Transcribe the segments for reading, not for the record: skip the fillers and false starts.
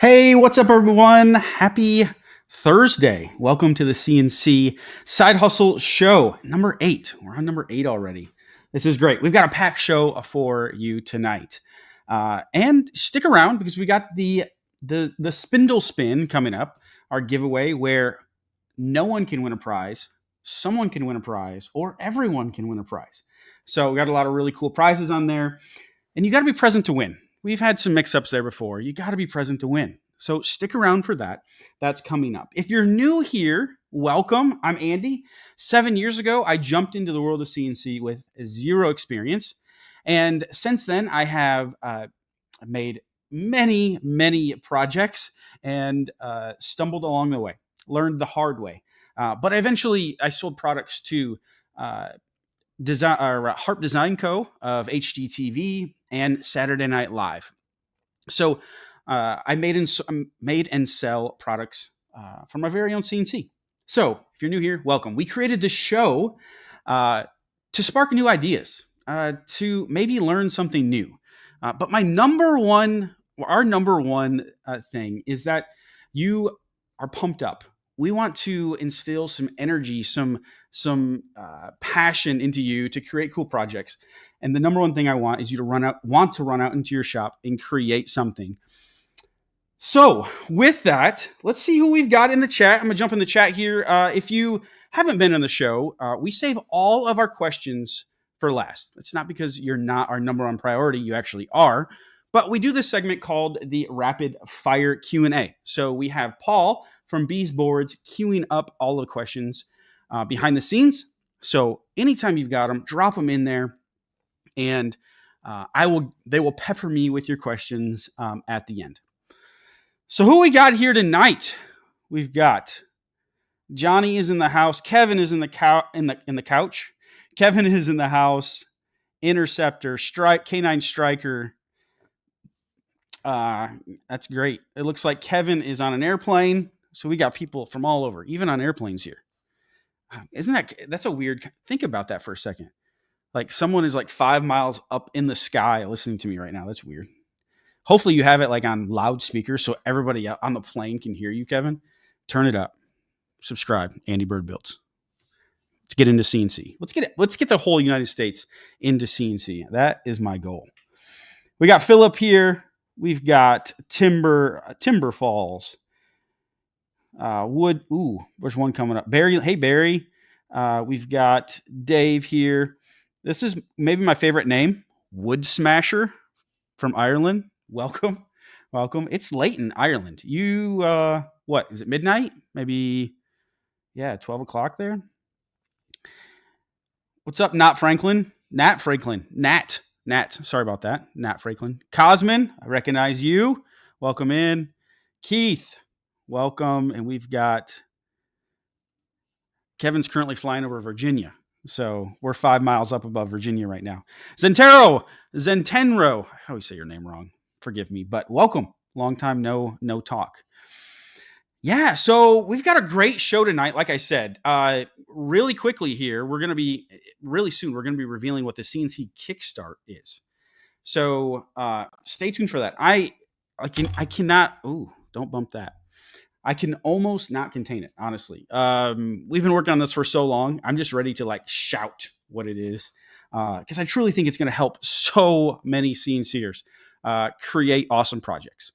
Hey, what's up, everyone? Happy Thursday. Welcome to the CNC Side Hustle Show, number 8. We're on number 8 already. This is great. We've got a packed show for you tonight. And stick around because we got the Spindle Spin coming up, our giveaway where no one can win a prize, someone can win a prize, or everyone can win a prize. So we got a lot of really cool prizes on there. And you got to be present to win. We've had some mix-ups there before. You got to be present to win. So stick around for that. That's coming up. If you're new here, welcome. I'm Andy. 7 years ago, I jumped into the world of CNC with zero experience. And since then, I have made many projects and stumbled along the way, learned the hard way. But eventually, I sold products to Harp Design Co. of HGTV and Saturday Night Live. So I made and sell products from my very own CNC. So if you're new here, welcome. We created this show to spark new ideas, to maybe learn something new. But our number one thing is that you are pumped up. We want to instill some energy, some passion into you to create cool projects. And the number one thing I want is you to run out into your shop and create something. So with that, let's see who we've got in the chat. I'm gonna jump in the chat here. If you haven't been on the show, we save all of our questions for last. It's not because you're not our number one priority. You actually are. But we do this segment called the Rapid Fire Q&A. So we have Paul from Bees Boards queuing up all the questions behind the scenes. So anytime you've got them, drop them in there, and they will pepper me with your questions at the end. So who we got here tonight? We've got Johnny is in the house. Kevin is in the couch. Kevin is in the house. Interceptor, K9 Striker. That's great. It looks like Kevin is on an airplane. So we got people from all over, even on airplanes here. That's a weird, think about that for a second. Like someone is like 5 miles up in the sky listening to me right now. That's weird. Hopefully you have it like on loudspeaker so everybody on the plane can hear you, Kevin. Turn it up. Subscribe, Andy Bird Builds. Let's get into CNC. Let's get the whole United States into CNC. That is my goal. We got Philip here. We've got Timber Falls. Wood. Ooh, there's one coming up. Barry. Hey, Barry. We've got Dave here. This is maybe my favorite name. Wood Smasher from Ireland. Welcome. It's late in Ireland. You, what is it? Midnight? Maybe. Yeah, 12 o'clock there. What's up, Nat Franklin? Nat. Sorry about that. Nat Franklin. Cosmin, I recognize you. Welcome in. Keith, welcome. And we've got Kevin's currently flying over Virginia. So we're 5 miles up above Virginia right now. Zentenro. I always say your name wrong. Forgive me, but welcome. Long time no talk. Yeah, so we've got a great show tonight. Like I said, really quickly here, really soon, we're going to be revealing what the CNC Kickstart is. So stay tuned for that. I cannot, don't bump that. I can almost not contain it, honestly. We've been working on this for so long. I'm just ready to like shout what it is because I truly think it's going to help so many CNCers create awesome projects.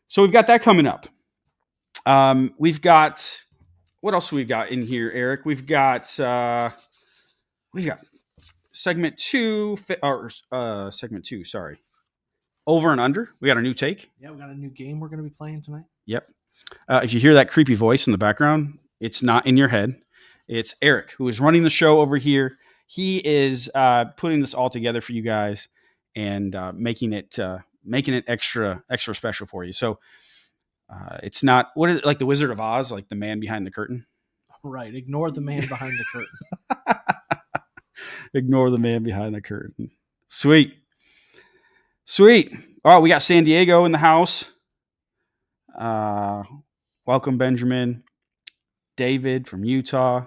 So we've got that coming up. We've got, what else we've got in here, Eric? We've got segment two, sorry. Over and under. We got a new take. Yeah, we got a new game we're going to be playing tonight. Yep. If you hear that creepy voice in the background, it's not in your head. It's Eric, who is running the show over here. He is putting this all together for you guys and making it extra special for you. So it's not like the Wizard of Oz, like the man behind the curtain. Right. Ignore the man behind the curtain. Ignore the man behind the curtain. Sweet. All right, we got San Diego in the house. Welcome, Benjamin. David from Utah.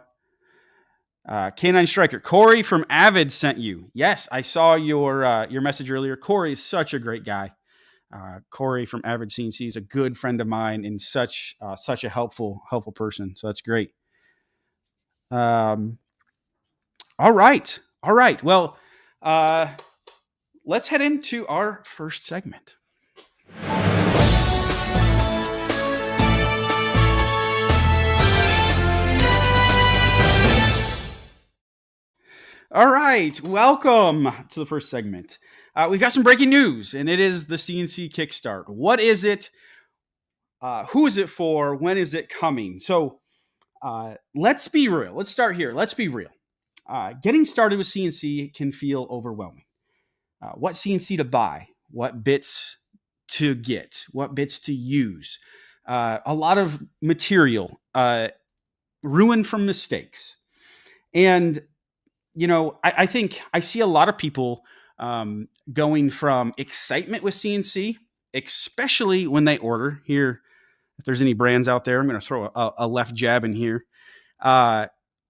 K9 Striker. Corey from Avid sent you. Yes, I saw your message earlier. Corey is such a great guy. Corey from Average CNC is a good friend of mine and such a helpful person. So that's great. All right. Well, let's head into our first segment. All right, welcome to the first segment. We've got some breaking news, and it is the CNC Kickstart. What is it? Who is it for? When is it coming? So let's be real. Let's start here. Let's be real. Getting started with CNC can feel overwhelming. What CNC to buy? What bits to get? What bits to use? A lot of material, ruined from mistakes. And I think I see a lot of people going from excitement with CNC, especially when they order. Here, if there's any brands out there, I'm going to throw a left jab in here.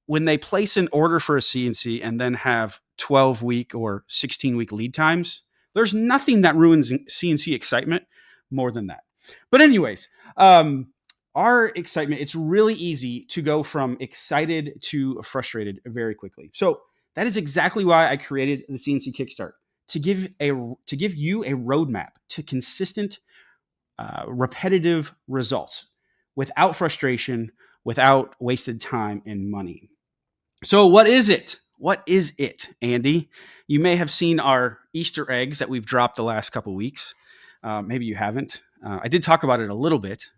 When they place an order for a CNC and then have 12-week or 16-week lead times, there's nothing that ruins CNC excitement more than that. But anyways, our excitement, it's really easy to go from excited to frustrated very quickly. So that is exactly why I created the CNC Kickstart, to give you a roadmap to consistent, repetitive results without frustration, without wasted time and money. So what is it? What is it, Andy? You may have seen our Easter eggs that we've dropped the last couple weeks. Maybe you haven't. I did talk about it a little bit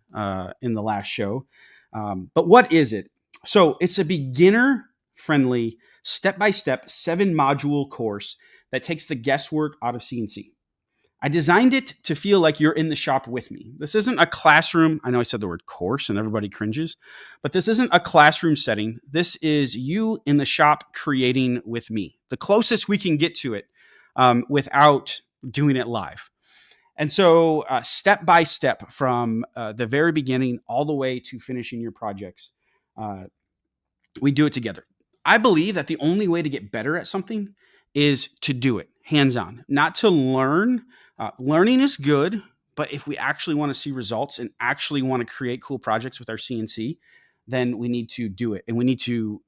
in the last show. But what is it? So it's a beginner-friendly, step-by-step 7-module course that takes the guesswork out of CNC. I designed it to feel like you're in the shop with me. This isn't a classroom. I know I said the word course and everybody cringes, but this isn't a classroom setting. This is you in the shop creating with me, the closest we can get to it without doing it live. And so step by step from the very beginning all the way to finishing your projects, we do it together. I believe that the only way to get better at something is to do it hands-on, not to learn. Learning is good, but if we actually want to see results and actually want to create cool projects with our CNC, then we need to do it, and we need to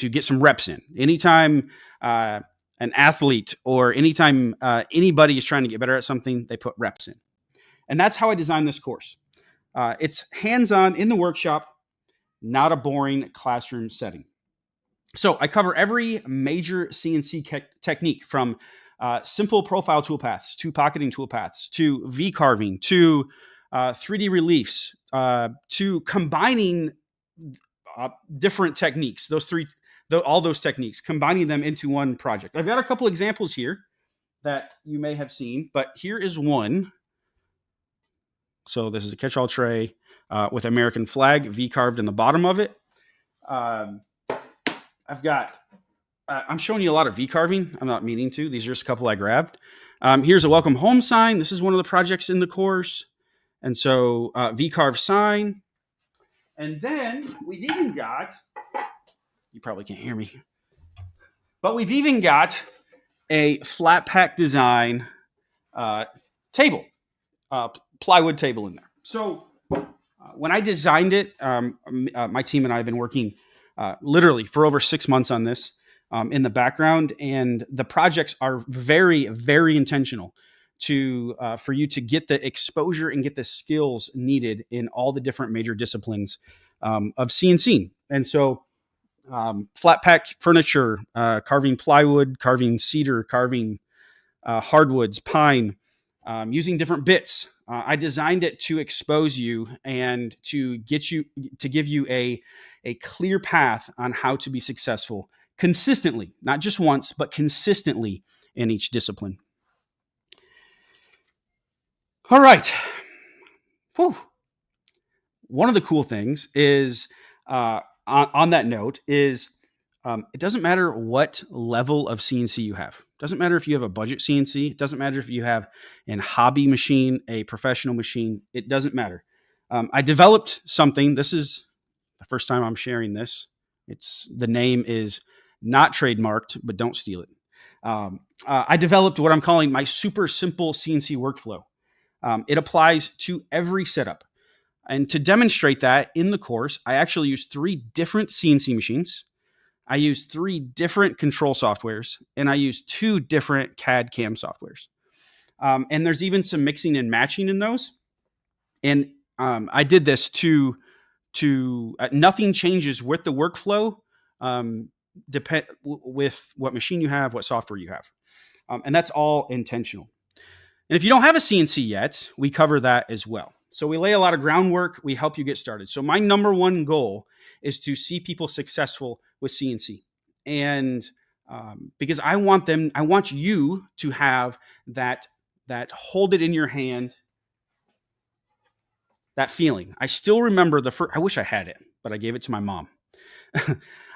get some reps in. Anytime an athlete or anytime anybody is trying to get better at something, they put reps in, and that's how I designed this course. It's hands-on in the workshop, not a boring classroom setting. So I cover every major CNC technique, from simple profile toolpaths to pocketing toolpaths to V carving to 3D reliefs to combining different techniques. All those techniques, combining them into one project. I've got a couple examples here that you may have seen, but here is one. So this is a catch-all tray with American flag V carved in the bottom of it. I'm showing you a lot of V carving. I'm not meaning to. These are just a couple I grabbed. Here's a welcome home sign. This is one of the projects in the course. And so V carve sign. And then we've even got, you probably can't hear me, but we've even got a flat pack design table, plywood table in there. So when I designed it, my team and I have been working literally for over 6 months on this in the background, and the projects are very, very intentional for you to get the exposure and get the skills needed in all the different major disciplines of CNC. And so flat pack furniture, carving plywood, carving cedar, carving hardwoods, pine, using different bits. I designed it to expose you and to give you a clear path on how to be successful consistently, not just once, but consistently in each discipline. All right. Whew. One of the cool things is, on that note, is it doesn't matter what level of CNC you have. It doesn't matter if you have a budget CNC. It doesn't matter if you have a hobby machine, a professional machine. It doesn't matter. I developed something. This is the first time I'm sharing this. The name is not trademarked, but don't steal it. I developed what I'm calling my super simple CNC workflow. It applies to every setup. And to demonstrate that in the course, I actually use 3 different CNC machines. I use 3 different control softwares, and I use 2 different CAD CAM softwares. And there's even some mixing and matching in those. And I did this to nothing changes with the workflow, with what machine you have, what software you have. And that's all intentional. And if you don't have a CNC yet, we cover that as well. So we lay a lot of groundwork. We help you get started. So my number one goal is to see people successful with CNC. And because I want you to have that hold it in your hand, that feeling. I still remember I wish I had it, but I gave it to my mom.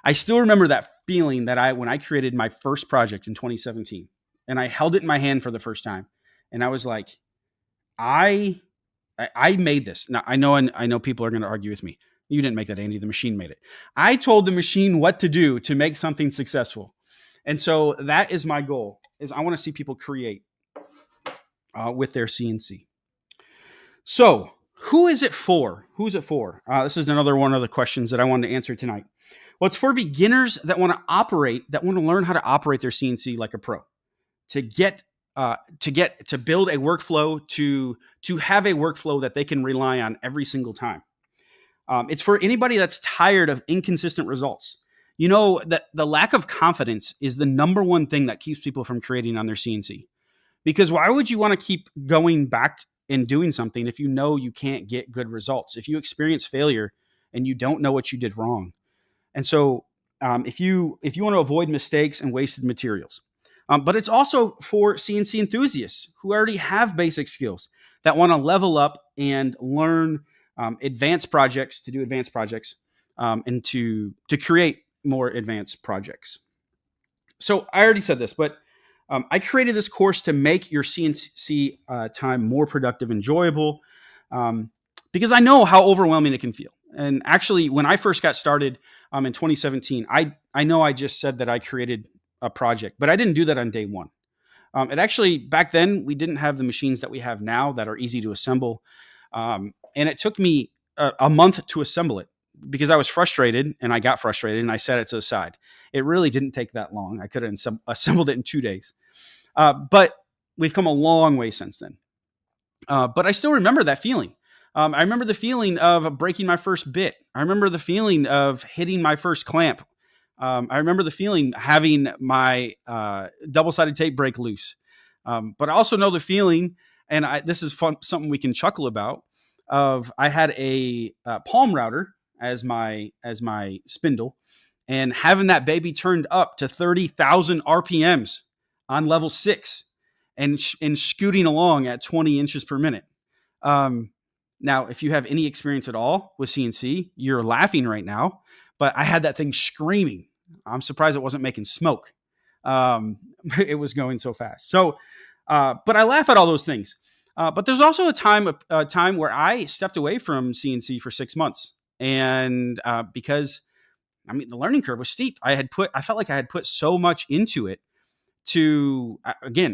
I still remember that feeling that when I created my first project in 2017, and I held it in my hand for the first time. And I was like, I made this. Now I know people are going to argue with me. You didn't make that, Andy. The machine made it. I told the machine what to do to make something successful. And so that is my goal, is I want to see people create with their CNC. So who is it for? Who's it for? This is another one of the questions that I wanted to answer tonight. Well, it's for beginners that want to learn how to operate their CNC like a pro, to build a workflow, to have a workflow that they can rely on every single time. It's for anybody that's tired of inconsistent results. You know that the lack of confidence is the number one thing that keeps people from creating on their CNC. Because why would you want to keep going back and doing something if you know you can't get good results? If you experience failure and you don't know what you did wrong. And so if you want to avoid mistakes and wasted materials. But it's also for CNC enthusiasts who already have basic skills that want to level up and learn advanced projects, to do advanced projects, and to create more advanced projects. So I already said this, but I created this course to make your CNC time more productive, enjoyable, because I know how overwhelming it can feel. And actually, when I first got started in 2017, I know I just said that I created a project, but I didn't do that on day one. It actually, back then, we didn't have the machines that we have now that are easy to assemble. And it took me a month to assemble it because I was frustrated, and I got frustrated, and I set it to the side. It really didn't take that long. I could have assembled it in 2 days. But we've come a long way since then. But I still remember that feeling. I remember the feeling of breaking my first bit. I remember the feeling of hitting my first clamp. I remember the feeling having my double-sided tape break loose. But I also know the feeling, and this is something we can chuckle about, of I had a palm router as my spindle, and having that baby turned up to 30,000 RPMs on level 6 and scooting along at 20 inches per minute. Now, if you have any experience at all with CNC, you're laughing right now, but I had that thing screaming. I'm surprised it wasn't making smoke. It was going so fast. So, but I laugh at all those things. But there's also a time where I stepped away from CNC for 6 months. And because, the learning curve was steep. I felt like I had put so much into it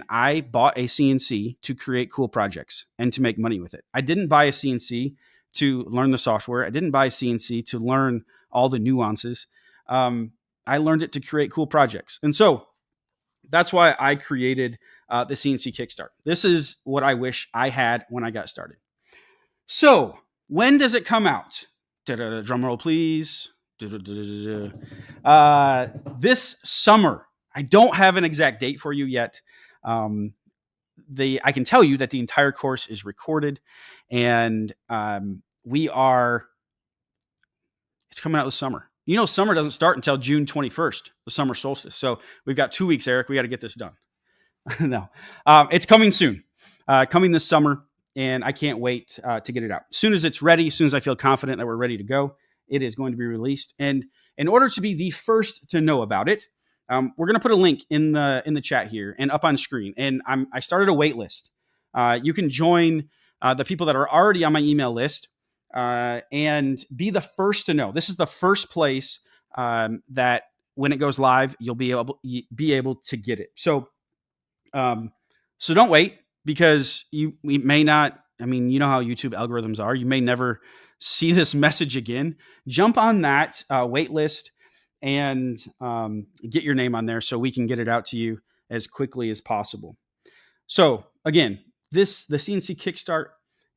I bought a CNC to create cool projects and to make money with it. I didn't buy a CNC to learn the software. I didn't buy a CNC to learn all the nuances. I learned it to create cool projects. And so that's why I created the CNC Kickstart. This is what I wish I had when I got started. So when does it come out? Drum roll, please. This summer. I don't have an exact date for you yet. I can tell you that the entire course is recorded, and it's coming out this summer. Summer doesn't start until June 21st, the summer solstice. So we've got 2 weeks, Eric. We got to get this done. No, it's coming soon, coming this summer, and I can't wait to get it out. As soon as it's ready, as soon as I feel confident that we're ready to go, it is going to be released. And in order to be the first to know about it, we're going to put a link in the chat here and up on screen. And I started a wait list. You can join the people that are already on my email list and be the first to know. This is the first place that when it goes live, you'll be able to get it. So don't wait, because we may not I mean, you know how YouTube algorithms are. You may never see this message again. Jump on that wait list and get your name on there so we can get it out to you as quickly as possible. So again, the CNC Kickstart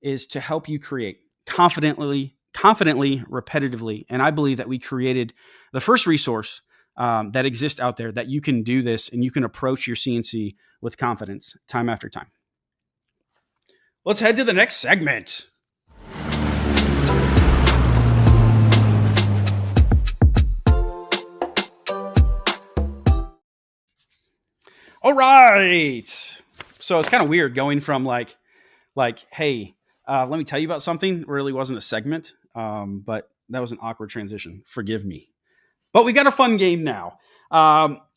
is to help you create confidently, repetitively. And I believe that we created the first resource that exists out there that you can do this and you can approach your CNC with confidence time after time. Let's head to the next segment. All right. So it's kind of weird going from like, hey, let me tell you about something. It really wasn't a segment, but that was an awkward transition. Forgive me. But we got a fun game now.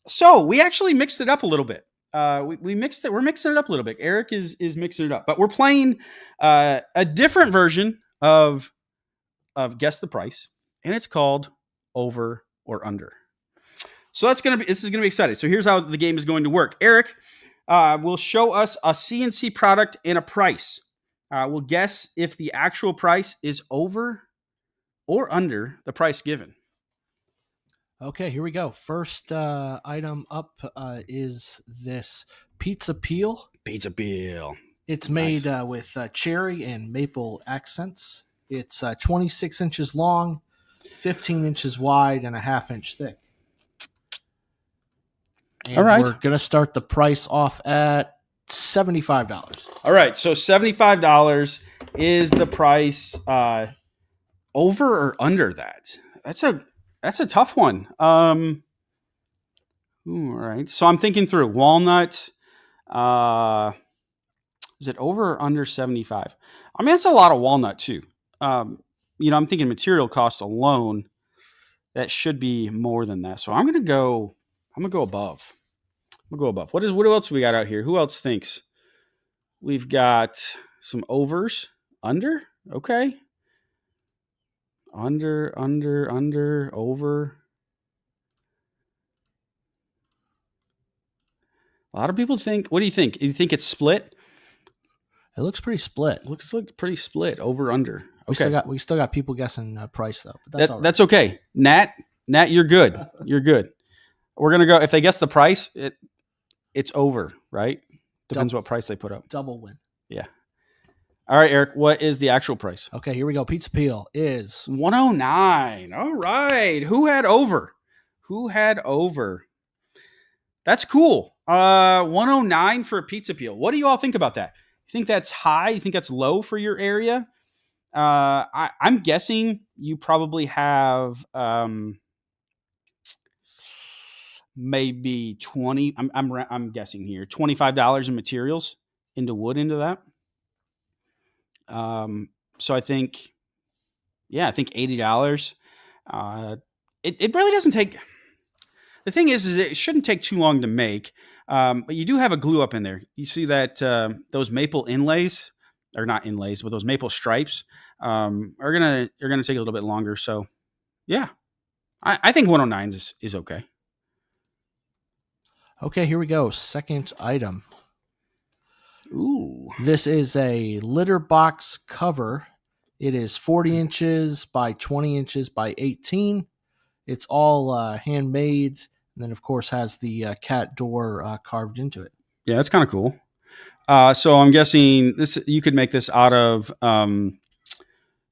So we actually mixed it up a little bit. We mixed it. We're mixing it up a little bit. Eric is mixing it up, but we're playing a different version of Guess the Price, and it's called Over or Under. So this is gonna be exciting. So here's how the game is going to work. Eric will show us a CNC product and a price. We'll guess if the actual price is over or under the price given. Okay, here we go. First item up is this pizza peel. Pizza peel. It's made with cherry and maple accents. It's 26 inches long, 15 inches wide, and a ½ inch thick. And all right. We're going to start the price off at $75. All right, so $75 is the price. Over or under that? That's a tough one. All right. So I'm thinking through walnut. Is it over or under 75? I mean, that's a lot of walnut too. I'm thinking material cost alone, that should be more than that. So I'm gonna go above. I'm gonna go above. What else we got out here? Who else thinks? We've got some overs. Under? Okay. Under, over. A lot of people think, what do you think? You think it's split? It looks pretty split. Looks like pretty split, over, under. Okay. We still got people guessing price though. But that's all right. That's okay. Nat, you're good. You're good. We're going to go, if they guess the price, it's over, right? Depends what price they put up. Double win. Yeah. All right, Eric, what is the actual price? Okay, here we go. Pizza peel is $109. All right. Who had over? That's cool. $109 for a pizza peel. What do you all think about that? You think that's high? You think that's low for your area? I'm guessing you probably have maybe 20. I'm guessing here $25 in materials into wood into that. So I think $80. It really doesn't take. The thing is it shouldn't take too long to make. But you do have a glue up in there. You see that those maple inlays, or not inlays, but those maple stripes are gonna take a little bit longer. So yeah, I think 109 is okay. Okay, here we go. Second item. Ooh. This is a litter box cover. It is 40 inches by 20 inches by 18. It's all handmade, and then, of course, has the cat door carved into it. Yeah, that's kind of cool. So I'm guessing you could make this out of,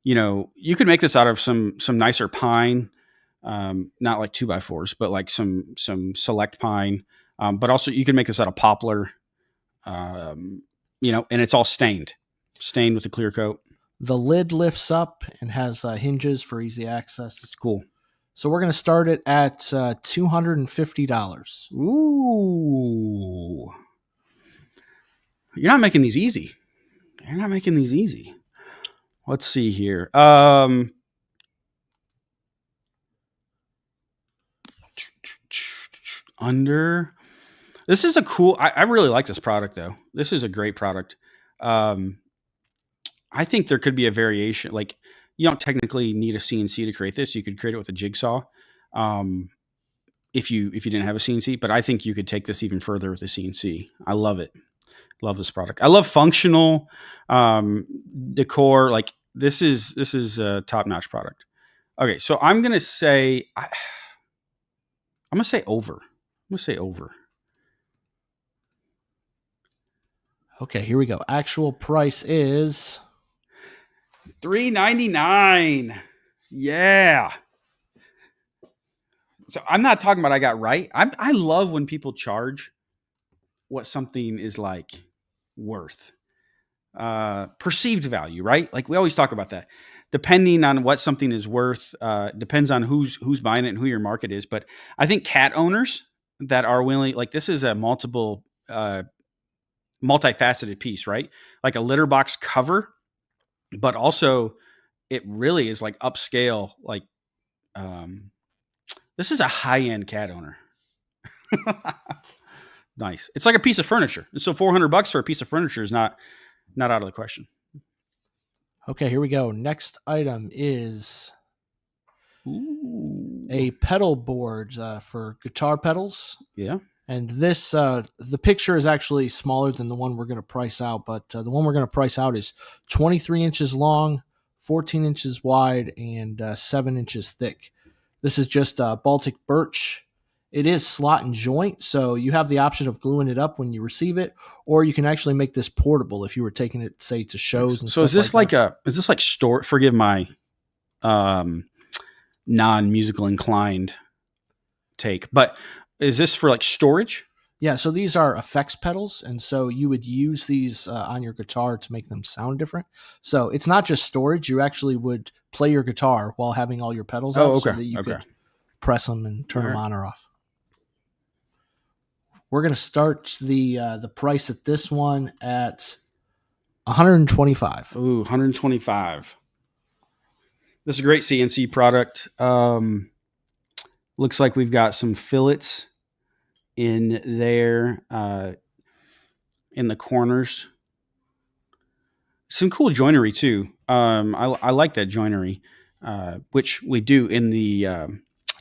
you could make this out of some nicer pine, not like 2x4s, but like some select pine. But also you can make this out of poplar, and it's all stained with a clear coat. The lid lifts up and has hinges for easy access. It's cool. So we're going to start it at $250. Ooh. You're not making these easy. Let's see here. Under. This is a cool. I really like this product though. This is a great product. I think there could be a variation. Like, you don't technically need a CNC to create this. You could create it with a jigsaw, if you didn't have a CNC. But I think you could take this even further with a CNC. I love it. Love this product. I love functional decor. Like this is a top-notch product. Okay, so I'm gonna say over. I'm gonna say over. Okay, here we go. Actual price is $3.99. Yeah. So I'm not talking about I got right. I love when people charge what something is like worth. Perceived value, right? Like we always talk about that. Depending on what something is worth, depends on who's buying it and who your market is. But I think cat owners that are willing, like this is a multifaceted piece, right? Like a litter box cover, but also it really is like upscale. Like this is a high-end cat owner. Nice. It's like a piece of furniture. So $400 for a piece of furniture is not out of the question. okay. Here we go. Next item is Ooh. a pedal board for guitar pedals. Yeah. And this, the picture is actually smaller than the one we're going to price out, but the one we're going to price out is 23 inches long, 14 inches wide, and 7 inches thick. This is just Baltic birch. It is slot and joint, so you have the option of gluing it up when you receive it, or you can actually make this portable if you were taking it, say, to shows. And so is this like that. is this like store? Forgive my non-musical inclined take, but is this for like storage? Yeah, so these are effects pedals, and so you would use these on your guitar to make them sound different. So it's not just storage; you actually would play your guitar while having all your pedals out, so that you could press them and turn them on or off. We're going to start the price at this one at $125. Ooh, $125. This is a great CNC product. Looks like we've got some fillets in there in the corners. Some cool joinery too. I like that joinery, which we do in the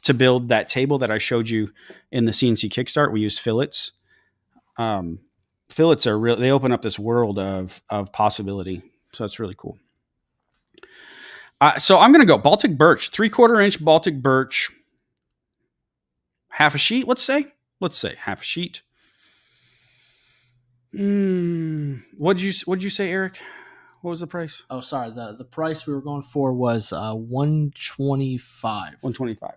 to build that table that I showed you in the CNC Kickstart. We use fillets. Fillets are they open up this world of possibility. So that's really cool. So I'm going to go Baltic birch, 3/4 inch Baltic birch, half a sheet. Let's say half a sheet. What'd you say, Eric? What was the price? Oh, sorry. The price we were going for was $125. $125.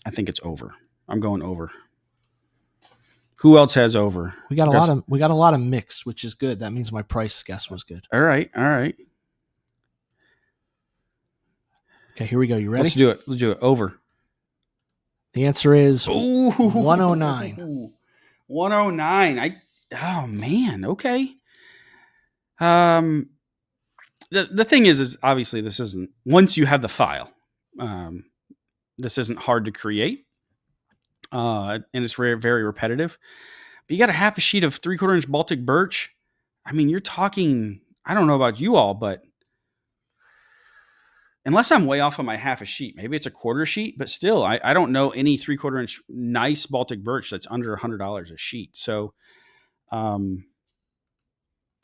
I think it's over. I'm going over. Who else has over? We got a lot of mixed, which is good. That means my price guess was good. All right. Okay, here we go. You ready? Let's do it. Over. The answer is 109. 109. Oh man. Okay. The thing is obviously this isn't, once you have the file, this isn't hard to create. And it's very, very repetitive, but you got a half a sheet of 3/4 inch Baltic birch. I mean, you're talking, I don't know about you all, but unless I'm way off on my half a sheet, maybe it's a quarter sheet, but still, I don't know any 3/4 inch nice Baltic birch that's under $100 a sheet. So,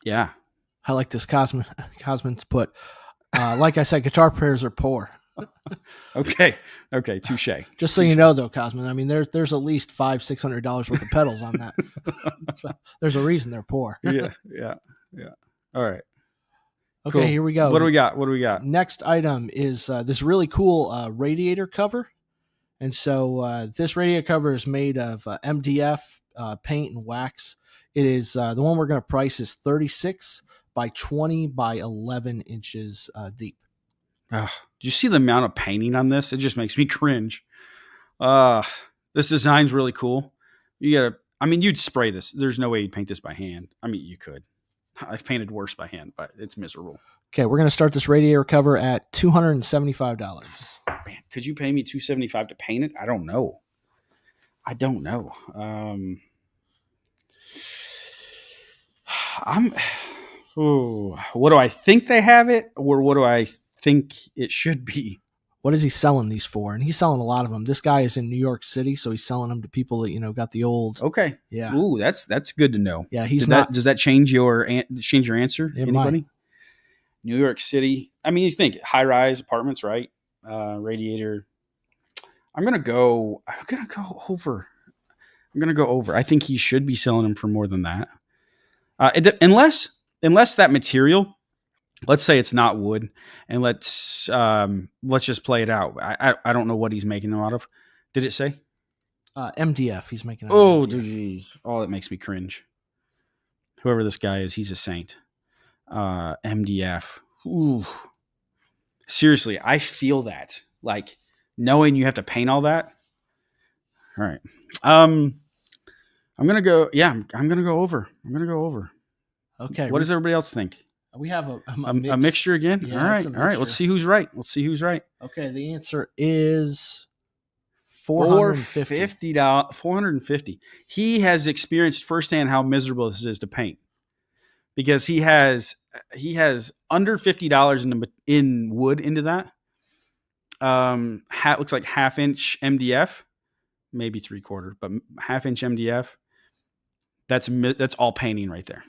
yeah. I like this Cosman's put. Like I said, guitar players are poor. Okay. Touche. Just so you know, though, Cosman, I mean, there's at least $500-600 worth of pedals on that. So there's a reason they're poor. Yeah. All right. Okay, cool. Here we go. What do we got? Next item is this really cool radiator cover. And so this radiator cover is made of MDF paint and wax. It is the one we're going to price is 36 by 20 by 11 inches deep. Do you see the amount of painting on this? It just makes me cringe. This design's really cool. You'd spray this. There's no way you'd paint this by hand. I mean, you could. I've painted worse by hand, but it's miserable. Okay, we're going to start this radiator cover at $275. Man, could you pay me $275 to paint it? I don't know. What do I think they have it, or what do I think it should be? what is he selling these for? And he's selling a lot of them. This guy is in New York City, so he's selling them to people that got the old. Okay. Yeah. Ooh, that's good to know. Yeah, Does that change your answer? It Anybody? might. New York City. I mean, you think high-rise apartments, right? Radiator. I'm gonna go over. I think he should be selling them for more than that. Unless that material, let's say it's not wood, and let's just play it out. I don't know what he's making them out of. Did it say? MDF. He's making. Oh, jeez. Oh, that makes me cringe. Whoever this guy is, he's a saint. MDF. Ooh. Seriously, I feel that. Like, knowing you have to paint all that. All right. I'm gonna go. Yeah, I'm gonna go over. Okay. What does everybody else think? We have a mixture again. Yeah, all right. Let's see who's right. Okay, the answer is $450. $450. He has experienced firsthand how miserable this is to paint, because he has under $50 in wood into that. Looks like 1/2-inch MDF, maybe 3/4, but 1/2-inch MDF. That's all painting right there.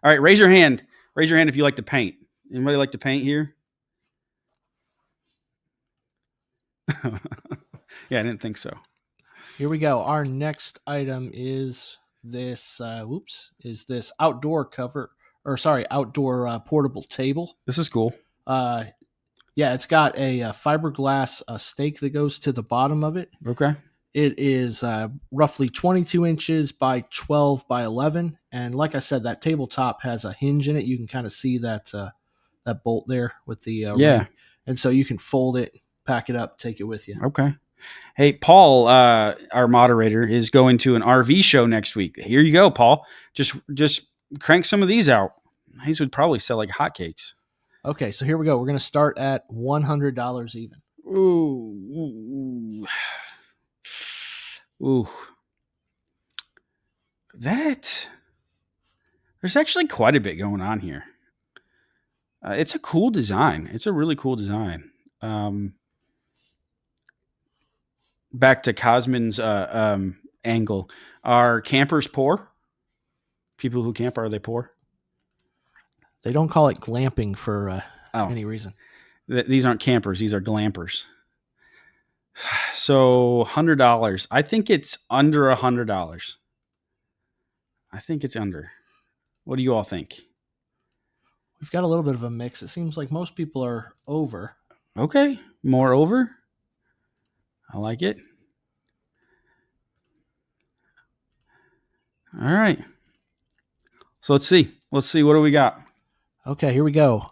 All right, raise your hand. Raise your hand if you like to paint. Anybody like to paint here? Yeah, I didn't think so. Here we go. Our next item is this. Outdoor portable table. This is cool. Yeah, it's got a fiberglass stake that goes to the bottom of it. Okay. It is roughly 22 inches by 12 by 11, and like I said, that tabletop has a hinge in it. You can kind of see that bolt there with the ring. And so you can fold it, pack it up, take it with you. Okay. Hey, Paul, our moderator, is going to an RV show next week. Here you go, Paul. Just crank some of these out. These would probably sell like hotcakes. Okay, so here we go. We're going to start at $100 even. Ooh. There's actually quite a bit going on here. It's a cool design. It's a really cool design. Back to Cosman's angle. Are campers poor? People who camp, are they poor? They don't call it glamping for any reason. These aren't campers. These are glampers. So $100. I think it's under $100. I think it's under. What do you all think? We've got a little bit of a mix. It seems like most people are over. Okay, more over. I like it. All right. So let's see. What do we got? Okay, here we go.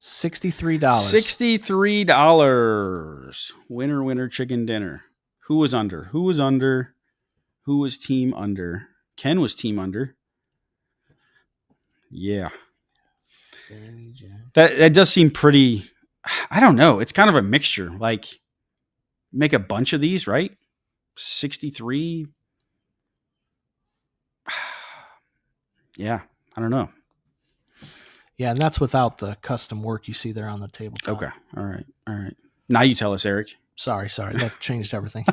$63. $63. Winner, chicken dinner. Who was under? Who was team under? Ken was team under. Yeah. That does seem pretty, I don't know. It's kind of a mixture. Like, make a bunch of these, right? 63. Yeah, I don't know. Yeah, and that's without the custom work you see there on the tabletop. Okay. All right. Now you tell us, Eric. Sorry. That changed everything.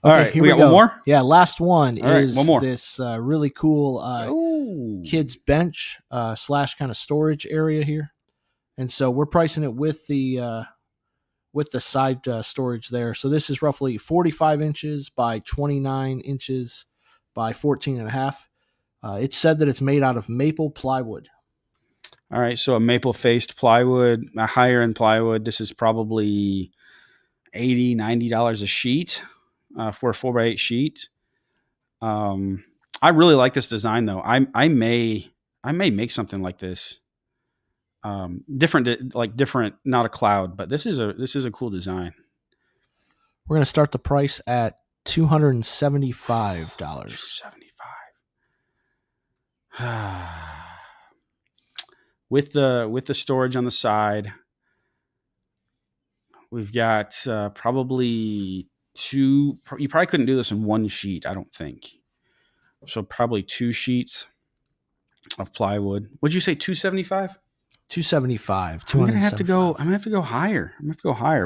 All right. Here we got one more? Yeah, last one is one more. This really cool kids bench / kind of storage area here. And so we're pricing it with the side storage there. So this is roughly 45 inches by 29 inches by 14 and a half. It's said that it's made out of maple plywood. All right, so a maple-faced plywood, a higher-end plywood. This is probably $80, $90 a sheet for a 4x8 sheet. I really like this design, though. I may make something like this. Different, not a cloud, but this is a cool design. We're gonna start the price at $275. $275. With the storage on the side, we've got probably two. You probably couldn't do this in one sheet, I don't think. So probably 2 sheets of plywood. Would you say $275? 275. I'm gonna have to go. I'm gonna have to go higher.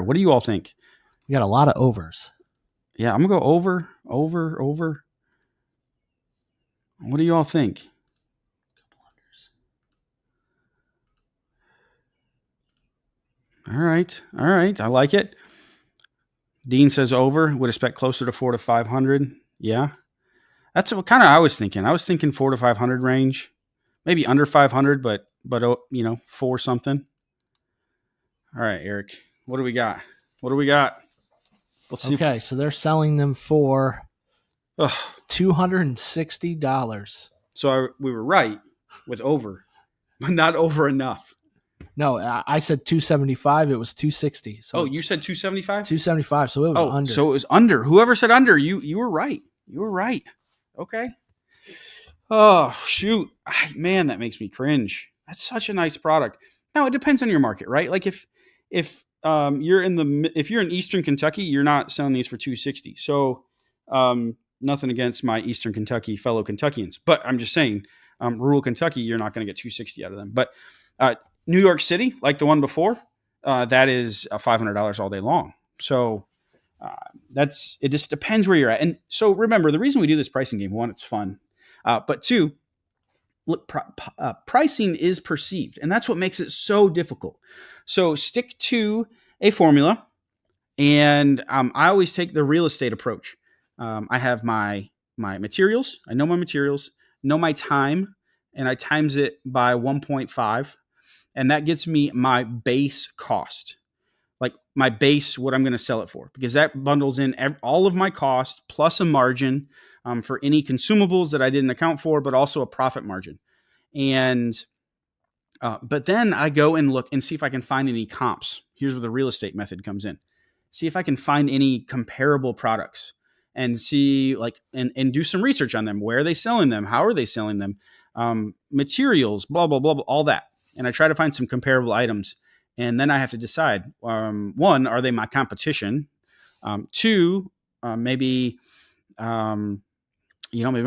What do you all think? We got a lot of overs. Yeah, I'm gonna go over. What do you all think? All right. I like it. Dean says over. Would expect closer to 400 to 500. Yeah, that's what kind of I was thinking. I was thinking 400 to 500 range, maybe under 500, but 4 something. All right, Eric. What do we got? Let's see. Okay, so they're selling them for Ugh. $260. So we were right with over, but not over enough. No, I said 275. It was 260. So you said 275? 275. So it was under. So it was under. Whoever said under, you were right. You were right. Okay. Oh, shoot. Man, that makes me cringe. That's such a nice product. Now, it depends on your market, right? Like if you're in Eastern Kentucky, you're not selling these for 260. So nothing against my Eastern Kentucky fellow Kentuckians, but I'm just saying, rural Kentucky, you're not going to get 260 out of them. But New York City, like the one before, that is $500 all day long. So it just depends where you're at. And so remember, the reason we do this pricing game, one, it's fun, but two, look, pricing is perceived, and that's what makes it so difficult. So stick to a formula, and I always take the real estate approach. I have my materials. I know my materials, know my time, and I times it by 1.5, and that gets me my base cost, like my base, what I'm going to sell it for, because that bundles in all of my cost plus a margin for any consumables that I didn't account for, but also a profit margin. And but then I go and look and see if I can find any comps. Here's where the real estate method comes in. See if I can find any comparable products and see and do some research on them. Where are they selling them? How are they selling them? Materials, blah, blah, blah, blah, all that. And I try to find some comparable items. And then I have to decide, one, are they my competition? Two, maybe my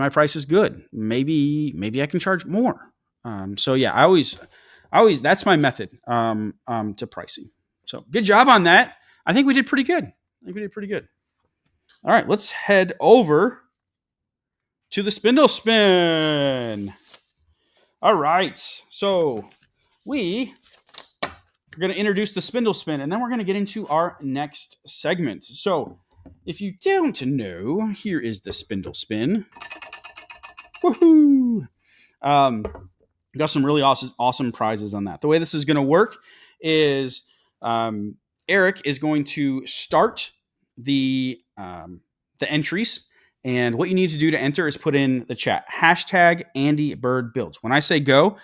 price is good. Maybe I can charge more. So yeah, I always, that's my method to pricing. So good job on that. I think we did pretty good. All right, let's head over to the Spindle Spin. All right, so we are going to introduce the Spindle Spin, and then we're going to get into our next segment. So if you don't know, here is the Spindle Spin. Woohoo! Got some really awesome prizes on that. The way this is going to work is Eric is going to start the entries, and what you need to do to enter is put in the chat #AndyBirdBuilds. When I say go,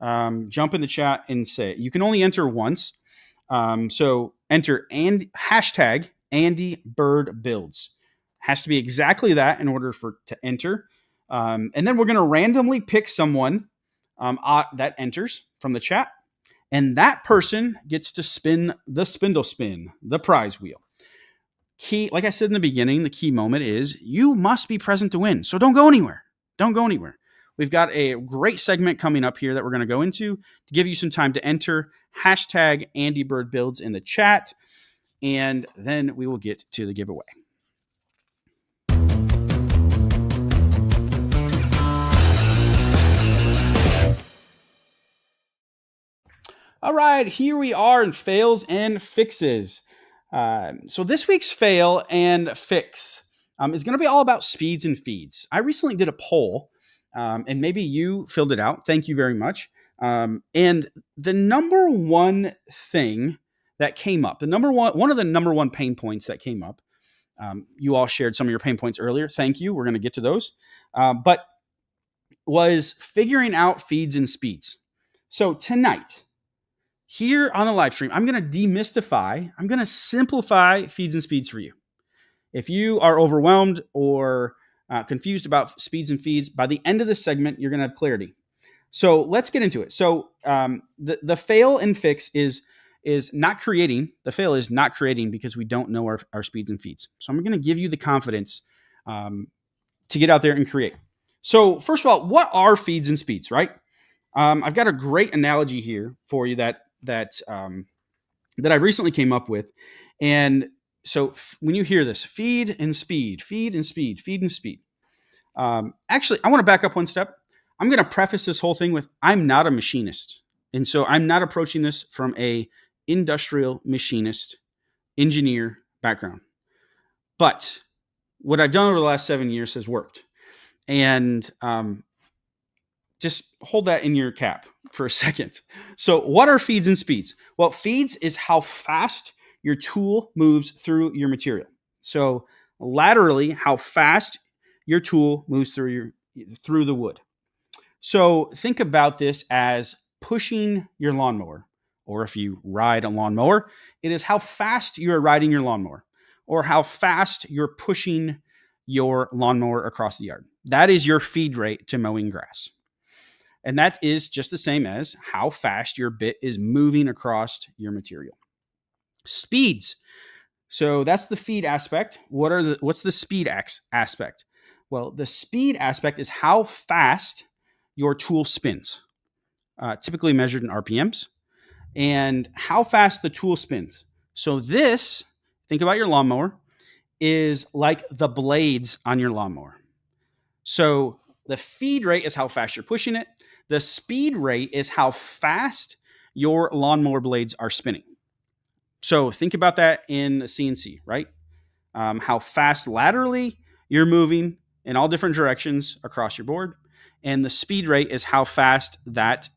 jump in the chat and say it. You can only enter once, so enter #AndyBirdBuilds. Has to be exactly that in order to enter, and then we're going to randomly pick someone that enters from the chat, and that person gets to spin the Spindle Spin, the prize wheel. Key, like I said in the beginning, the key moment is you must be present to win. So don't go anywhere. We've got a great segment coming up here that we're going to go into to give you some time to enter #AndyBirdBuilds in the chat, and then we will get to the giveaway. All right, here we are in fails and fixes. So this week's fail and fix is going to be all about speeds and feeds. I recently did a poll, and maybe you filled it out. Thank you very much. And the number one thing that came up, one of the number one pain points that came up, you all shared some of your pain points earlier. Thank you. We're going to get to those. But was figuring out feeds and speeds. So tonight, here on the live stream, I'm going to simplify feeds and speeds for you. If you are overwhelmed or confused about speeds and feeds, by the end of this segment, you're going to have clarity. So let's get into it. So the fail and fix is not creating. The fail is not creating because we don't know our speeds and feeds. So I'm going to give you the confidence to get out there and create. So first of all, what are feeds and speeds, right? I've got a great analogy here for you that I recently came up with. And so when you hear this, feed and speed, feed and speed, feed and speed. Actually, I want to back up one step. I'm going to preface this whole thing with I'm not a machinist. And so I'm not approaching this from a industrial machinist, engineer background. But what I've done over the last 7 years has worked. And just hold that in your cap for a second. So what are feeds and speeds? Well, feeds is how fast your tool moves through your material. So laterally, how fast your tool moves through the wood. So think about this as pushing your lawnmower, or if you ride a lawnmower, it is how fast you are riding your lawnmower, or how fast you're pushing your lawnmower across the yard. That is your feed rate to mowing grass. And that is just the same as how fast your bit is moving across your material. Speeds. So that's the feed aspect. What's the speed aspect? Well, the speed aspect is how fast your tool spins, typically measured in RPMs, and how fast the tool spins. So this, think about your lawnmower, is like the blades on your lawnmower. So the feed rate is how fast you're pushing it. The speed rate is how fast your lawnmower blades are spinning. So think about that in a CNC, right? How fast laterally you're moving in all different directions across your board. And the speed rate is how fast that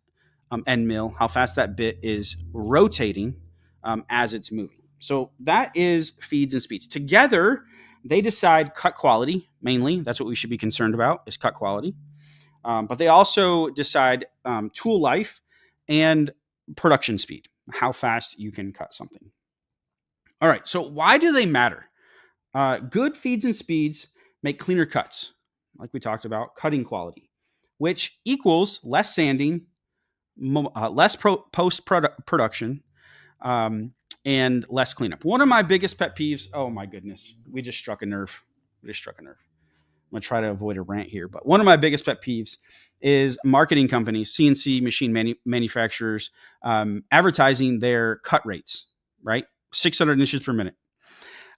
end mill, how fast that bit is rotating as it's moving. So that is feeds and speeds. Together, they decide cut quality, mainly. That's what we should be concerned about, is cut quality. But they also decide tool life and production speed, how fast you can cut something. All right, so why do they matter? Good feeds and speeds make cleaner cuts, like we talked about, cutting quality, which equals less sanding, less post-production, and less cleanup. One of my biggest pet peeves, oh my goodness, we just struck a nerve. I'm going to try to avoid a rant here, but one of my biggest pet peeves is marketing companies, CNC machine manufacturers, advertising their cut rates, right? 600 inches per minute.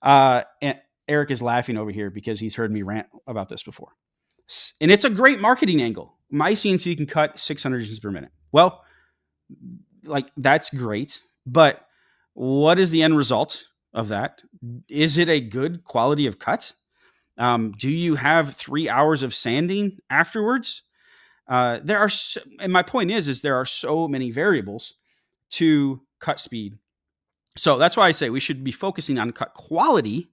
And Eric is laughing over here because he's heard me rant about this before. And it's a great marketing angle. My CNC can cut 600 inches per minute. Well, like that's great, but what is the end result of that? Is it a good quality of cut? Do you have 3 hours of sanding afterwards? And my point is there are so many variables to cut speed. So that's why I say we should be focusing on cut quality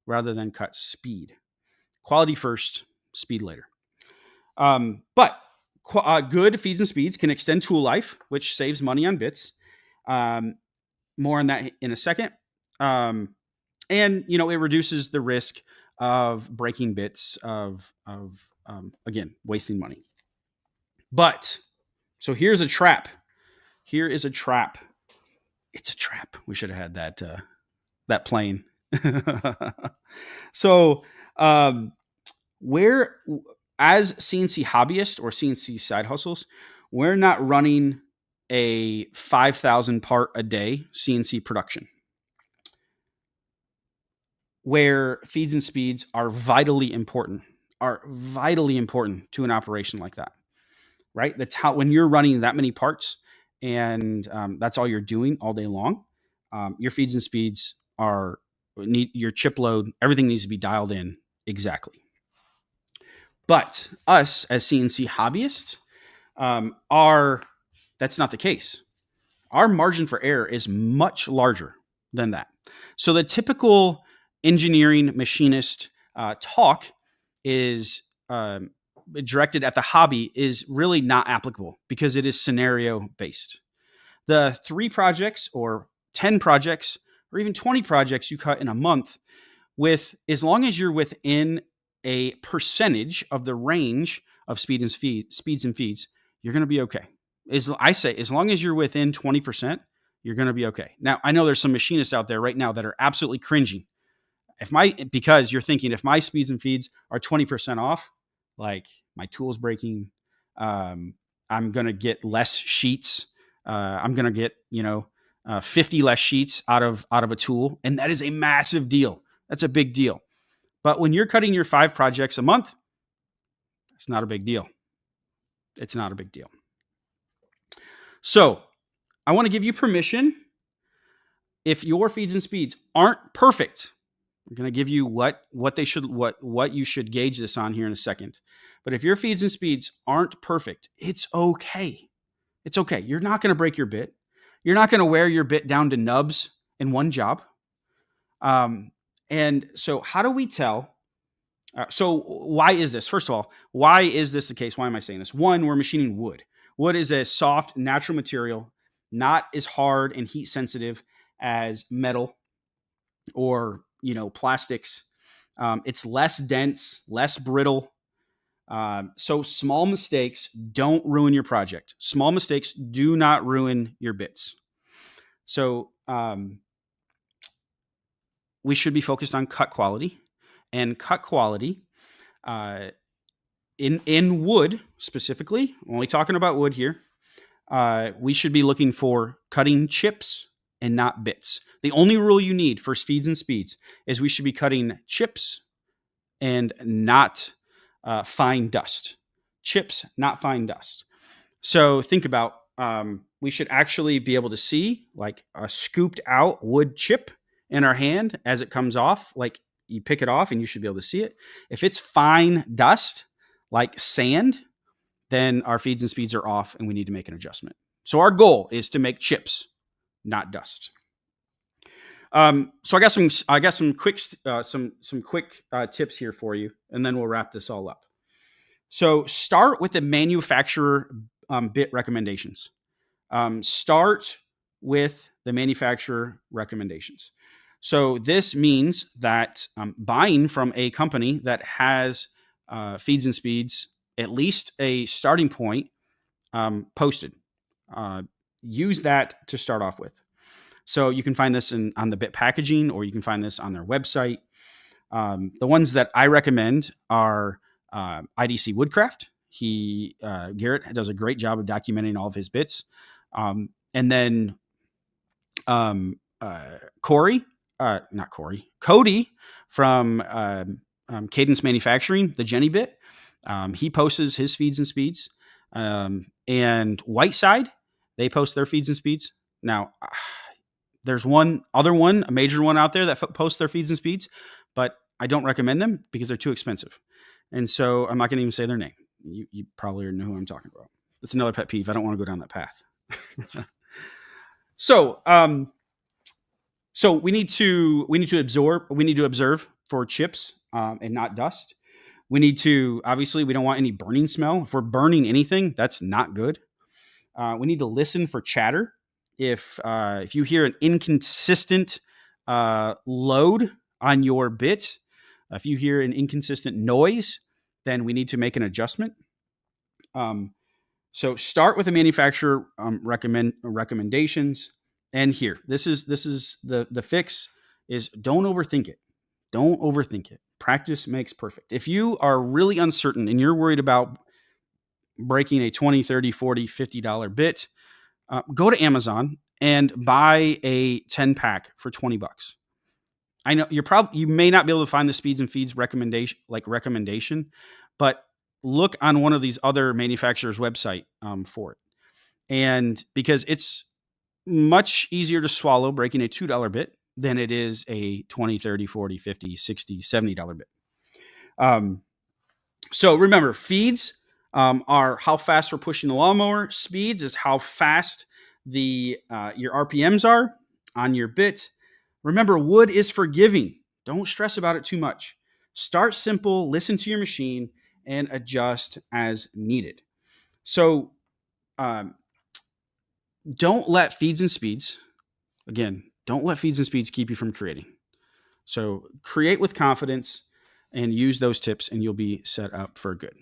rather than cut speed. Quality first, speed later. But good feeds and speeds can extend tool life, which saves money on bits. More on that in a second. And it reduces the risk of breaking bits of again, wasting money. But so here's a trap. Here is a trap. It's a trap. We should have had that plane. So where as CNC hobbyists or CNC side hustles, we're not running a 5,000 part a day CNC production, where feeds and speeds are vitally important to an operation like that, right? When you're running that many parts and that's all you're doing all day long, your feeds and speeds your chip load, everything needs to be dialed in exactly. But us as CNC hobbyists, that's not the case. Our margin for error is much larger than that. So the typical engineering machinist talk is directed at the hobby is really not applicable because it is scenario based. The 3 projects or 10 projects or even 20 projects you cut in a month, as long as you're within a percentage of the range of speeds and feeds, you're going to be okay. As long as you're within 20%, you're going to be okay. Now, I know there's some machinists out there right now that are absolutely cringing. Because you're thinking if my speeds and feeds are 20% off, like my tool's breaking, I'm going to get less sheets. I'm going to get, 50 less sheets out of a tool. And that is a massive deal. That's a big deal. But when you're cutting your 5 projects a month, it's not a big deal. It's not a big deal. So I want to give you permission. If your feeds and speeds aren't perfect, I'm going to give you what you should gauge this on here in a second. But if your feeds and speeds aren't perfect, it's okay. It's okay. You're not going to break your bit. You're not going to wear your bit down to nubs in one job. And so how do we tell? So why is this? First of all, why is this the case? Why am I saying this? One, we're machining wood. Wood is a soft, natural material, not as hard and heat sensitive as metal or, plastics. It's less dense, less brittle. So small mistakes don't ruin your project. Small mistakes do not ruin your bits. So we should be focused on cut quality, and cut quality in wood specifically. Only talking about wood here. We should be looking for cutting chips and not bits. The only rule you need for feeds and speeds is we should be cutting chips and not fine dust. Chips, not fine dust. So think about, we should actually be able to see like a scooped out wood chip in our hand as it comes off. Like you pick it off and you should be able to see it. If it's fine dust, like sand, then our feeds and speeds are off and we need to make an adjustment. So our goal is to make chips, not dust. So I got some quick tips here for you, and then we'll wrap this all up. So start with the manufacturer bit recommendations. Start with the manufacturer recommendations. So this means that buying from a company that has feeds and speeds, at least a starting point, posted. Use that to start off with. So you can find this on the bit packaging, or you can find this on their website. The ones that I recommend are IDC Woodcraft. Garrett does a great job of documenting all of his bits. And then Cody from Cadence Manufacturing, the Jenny bit. He posts his feeds and speeds. And Whiteside, they post their feeds and speeds. Now, there's a major one out there that posts their feeds and speeds, but I don't recommend them because they're too expensive. And so I'm not going to even say their name. You probably know who I'm talking about. That's another pet peeve. I don't want to go down that path. So we need to observe for chips and not dust. We don't want any burning smell. If we're burning anything, that's not good. We need to listen for chatter. If you hear an inconsistent load on your bit, if you hear an inconsistent noise, then we need to make an adjustment. So start with the manufacturer recommendations. And here, this is the fix is don't overthink it. Don't overthink it. Practice makes perfect. If you are really uncertain and you're worried about breaking a $20, $30, $40, $50 bit, go to Amazon and buy a 10-pack for $20. I know you may not be able to find the speeds and feeds recommendation, but look on one of these other manufacturers' website for it. And because it's much easier to swallow breaking a $2 bit than it is a $20, $30, $40, $50, $60, $70 bit. So remember, feeds are how fast we're pushing the lawnmower. Speeds is how fast your RPMs are on your bit. Remember, wood is forgiving. Don't stress about it too much. Start simple, listen to your machine, and adjust as needed. So don't let feeds and speeds keep you from creating. So create with confidence and use those tips, and you'll be set up for good.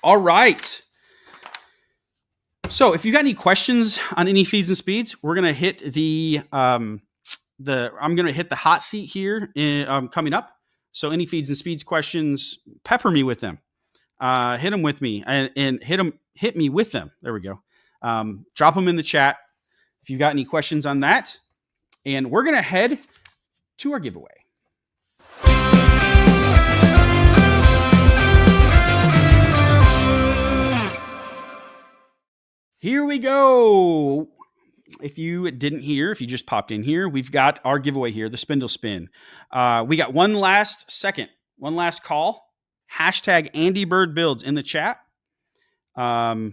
All right. So if you got any questions on any feeds and speeds, we're going to hit I'm going to hit the hot seat here coming up. So any feeds and speeds questions, pepper me with them. Hit them with me and hit hit me with them. There we go. Drop them in the chat if you've got any questions on that. And we're going to head to our giveaway. Here we go. If you didn't hear, if you just popped in here, we've got our giveaway here, the Spindle Spin. We got one last call. Hashtag AndyBirdBuilds in the chat to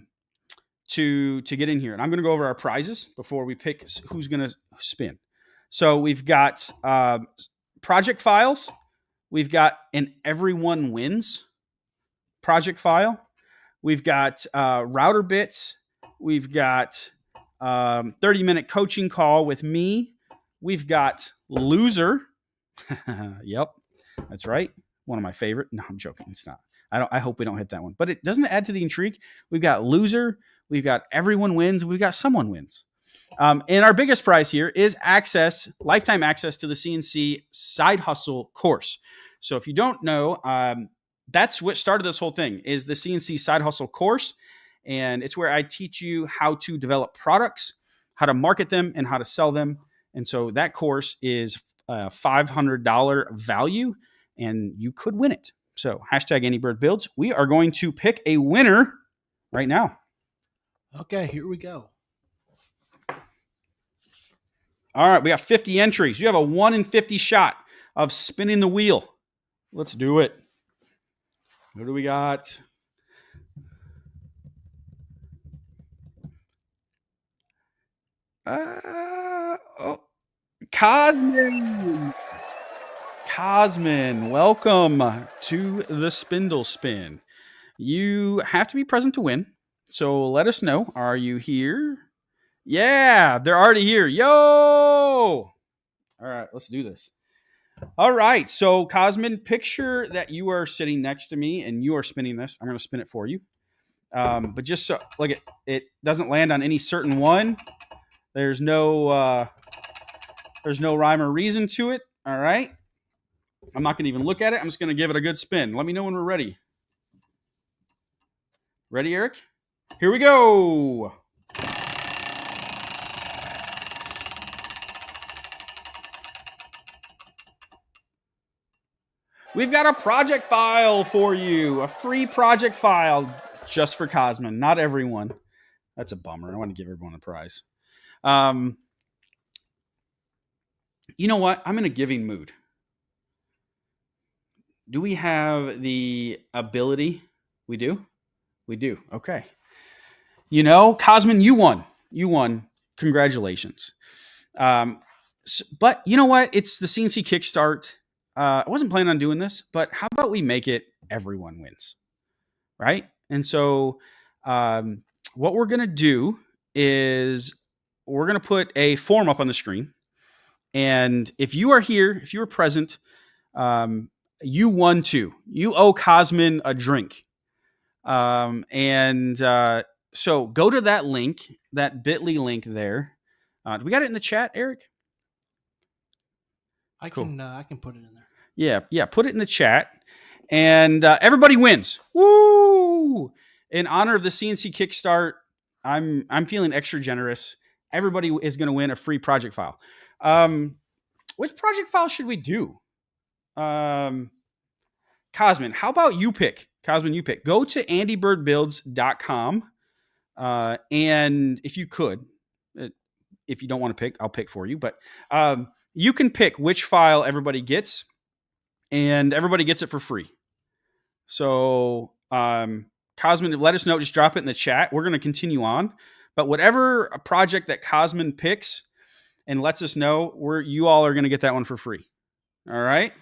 get in here. And I'm going to go over our prizes before we pick who's going to spin. So we've got project files. We've got an Everyone Wins project file. We've got router bits. We've got 30-minute coaching call with me. We've got loser. Yep, that's right. One of my favorite. No, I'm joking. It's not. I hope we don't hit that one. But it doesn't add to the intrigue. We've got loser. We've got everyone wins. We've got someone wins. And our biggest prize here is lifetime access to the CNC Side Hustle course. So if you don't know, that's what started this whole thing, is the CNC Side Hustle course. And it's where I teach you how to develop products, how to market them, and how to sell them. And so that course is a $500 value, and you could win it. So hashtag AndyBirdBuilds. We are going to pick a winner right now. Okay, here we go. All right, we got 50 entries. You have a 1 in 50 shot of spinning the wheel. Let's do it. What do we got? Cosmin, welcome to the Spindle Spin. You have to be present to win, so let us know. Are you here? Yeah, they're already here. Yo! All right, let's do this. All right, so Cosmin, picture that you are sitting next to me and you are spinning this. I'm going to spin it for you. But just so like it doesn't land on any certain one. There's no rhyme or reason to it. All right. I'm not going to even look at it. I'm just going to give it a good spin. Let me know when we're ready. Ready, Eric? Here we go. We've got a project file for you, a free project file just for Cosmin, not everyone. That's a bummer. I want to give everyone a prize. You know what? I'm in a giving mood. Do we have the ability? We do? We do. Okay. You know, Cosmin, you won. You won. Congratulations. But you know what? It's the CNC Kickstart. I wasn't planning on doing this, but how about we make it everyone wins, right? And so what we're going to do is we're going to put a form up on the screen. And if you are here, if you are present, you won too. You owe Cosmin a drink. So go to that link, that bit.ly link there. Do we got it in the chat, Eric? I can put it in there. Yeah. Put it in the chat, and everybody wins. Woo! In honor of the CNC Kickstart, I'm feeling extra generous. Everybody is going to win a free project file. Which project file should we do? Cosmin, how about you pick? Cosmin, you pick. Go to AndyBirdBuilds.com, and if you could, if you don't want to pick, I'll pick for you. But you can pick which file everybody gets, and everybody gets it for free. So, Cosmin, let us know. Just drop it in the chat. We're going to continue on. But whatever a project that Cosmin picks and lets us know, you all are going to get that one for free. All right.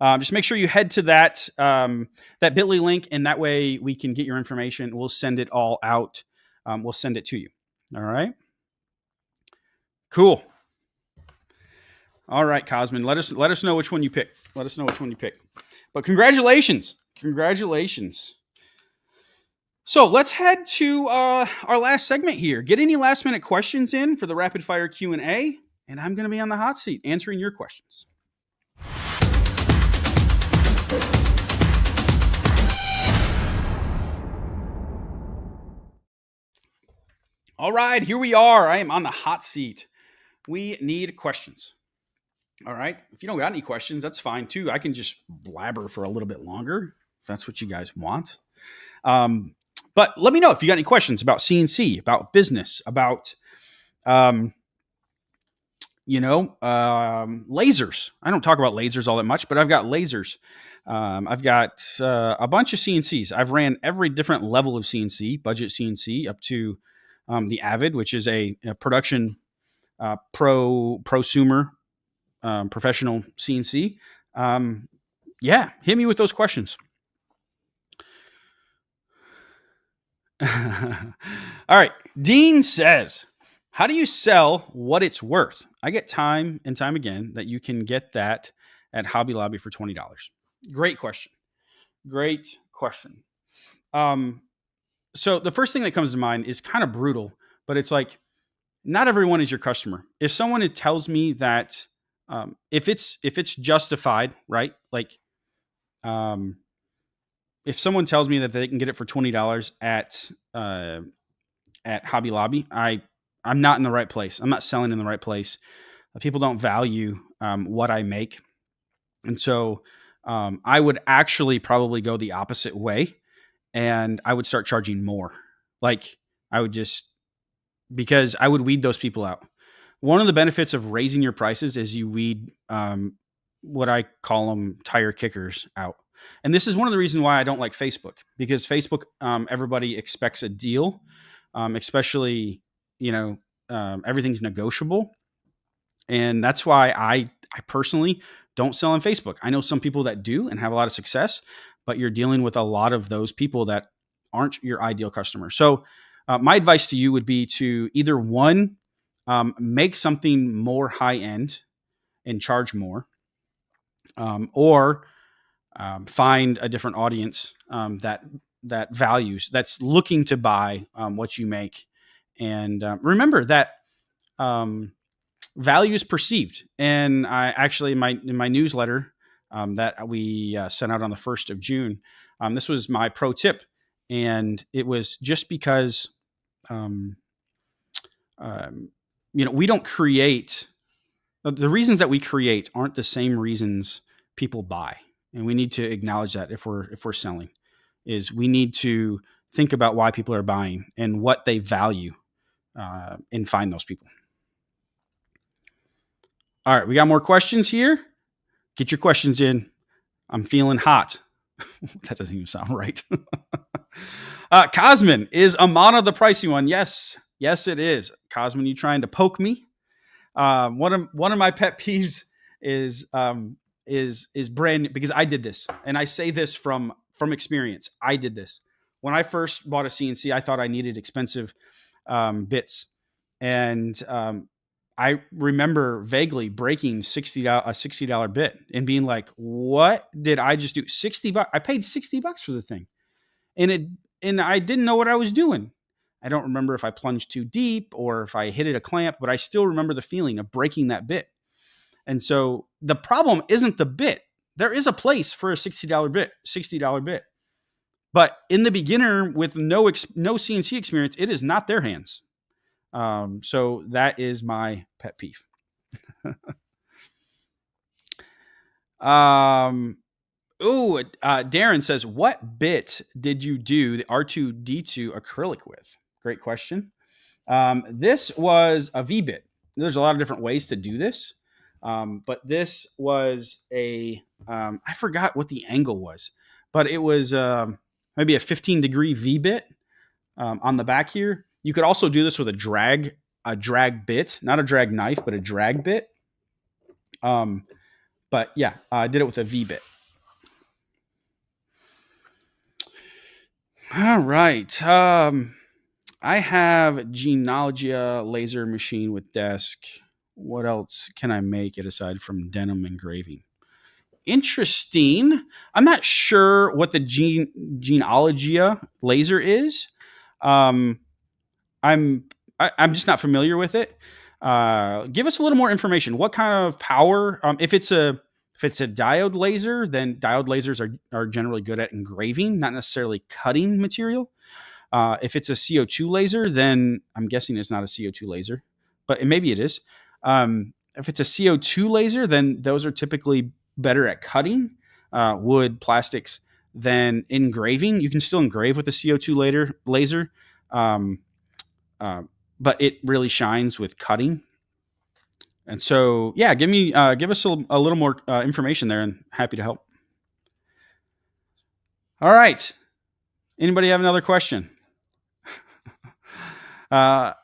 Just make sure you head to that bit.ly link, and that way we can get your information. We'll send it all out. We'll send it to you. All right. Cool. All right, Cosmin, let us know which one you pick. Let us know which one you pick. But congratulations. So let's head to our last segment here. Get any last minute questions in for the rapid fire Q&A, and I'm going to be on the hot seat answering your questions. All right, here we are. I am on the hot seat. We need questions. All right. If you don't got any questions, that's fine too. I can just blabber for a little bit longer if that's what you guys want. Um, but let me know if you got any questions about CNC, about business, about um, lasers. I don't talk about lasers all that much, but I've got lasers. I've got a bunch of CNCs. I've ran every different level of CNC, budget CNC, up to the Avid, which is a production prosumer professional CNC. Yeah, hit me with those questions. All right. Dean says, how do you sell what it's worth? I get time and time again that you can get that at Hobby Lobby for $20. Great question. Great question. So the first thing that comes to mind is kind of brutal, but it's like, not everyone is your customer. If someone tells me that, if it's justified, right? Like, if someone tells me that they can get it for $20 at Hobby Lobby, I'm not in the right place. I'm not selling in the right place. People don't value what I make, and so I would actually probably go the opposite way, and I would start charging more. Like I would just because I would weed those people out. One of the benefits of raising your prices is you weed what I call them tire kickers out. And this is one of the reasons why I don't like Facebook, because Facebook, everybody expects a deal, especially, everything's negotiable. And that's why I personally don't sell on Facebook. I know some people that do and have a lot of success, but you're dealing with a lot of those people that aren't your ideal customer. So my advice to you would be to either one, make something more high end and charge more, or find a different audience that values, that's looking to buy what you make. And remember that value is perceived. And I actually in my newsletter that we sent out on the 1st of June, this was my pro tip, and it was just because we don't create the reasons that we create aren't the same reasons people buy. And we need to acknowledge that if we're selling, is we need to think about why people are buying and what they value, and find those people. All right, we got more questions here. Get your questions in. I'm feeling hot. That doesn't even sound right. Cosmin, is Amana the pricey one? Yes, it is. Cosmin, you trying to poke me? One of my pet peeves is brand new, because I did this, and I say this from experience. I did this when I first bought a CNC. I thought I needed expensive bits, and I remember vaguely breaking a $60 bit and being like, "What did I just do? $60? I paid $60 for the thing, and I didn't know what I was doing." I don't remember if I plunged too deep or if I hit a clamp, but I still remember the feeling of breaking that bit. And so the problem isn't the bit. There is a place for a $60 bit. But in the beginner with no CNC experience, it is not their hands. So that is my pet peeve. Darren says, what bit did you do the R2D2 acrylic with? Great question. This was a V-bit. There's a lot of different ways to do this. But this was I forgot what the angle was, but it was maybe a 15-degree V-bit on the back here. You could also do this with a drag bit, not a drag knife, but a drag bit. But yeah, I did it with a V-bit. All right. I have Genealogia laser machine with desk. What else can I make it aside from denim engraving? Interesting. I'm not sure what the Genealogia laser is. I'm just not familiar with it. Give us a little more information. What kind of power? If it's a diode laser, then diode lasers are generally good at engraving, not necessarily cutting material. If it's a CO2 laser, then I'm guessing it's not a CO2 laser, but maybe it is. If it's a CO2 laser, then those are typically better at cutting wood, plastics than engraving. You can still engrave with a CO2 laser, but it really shines with cutting. And so, yeah, give us a little more information there, and happy to help. All right. Anybody have another question?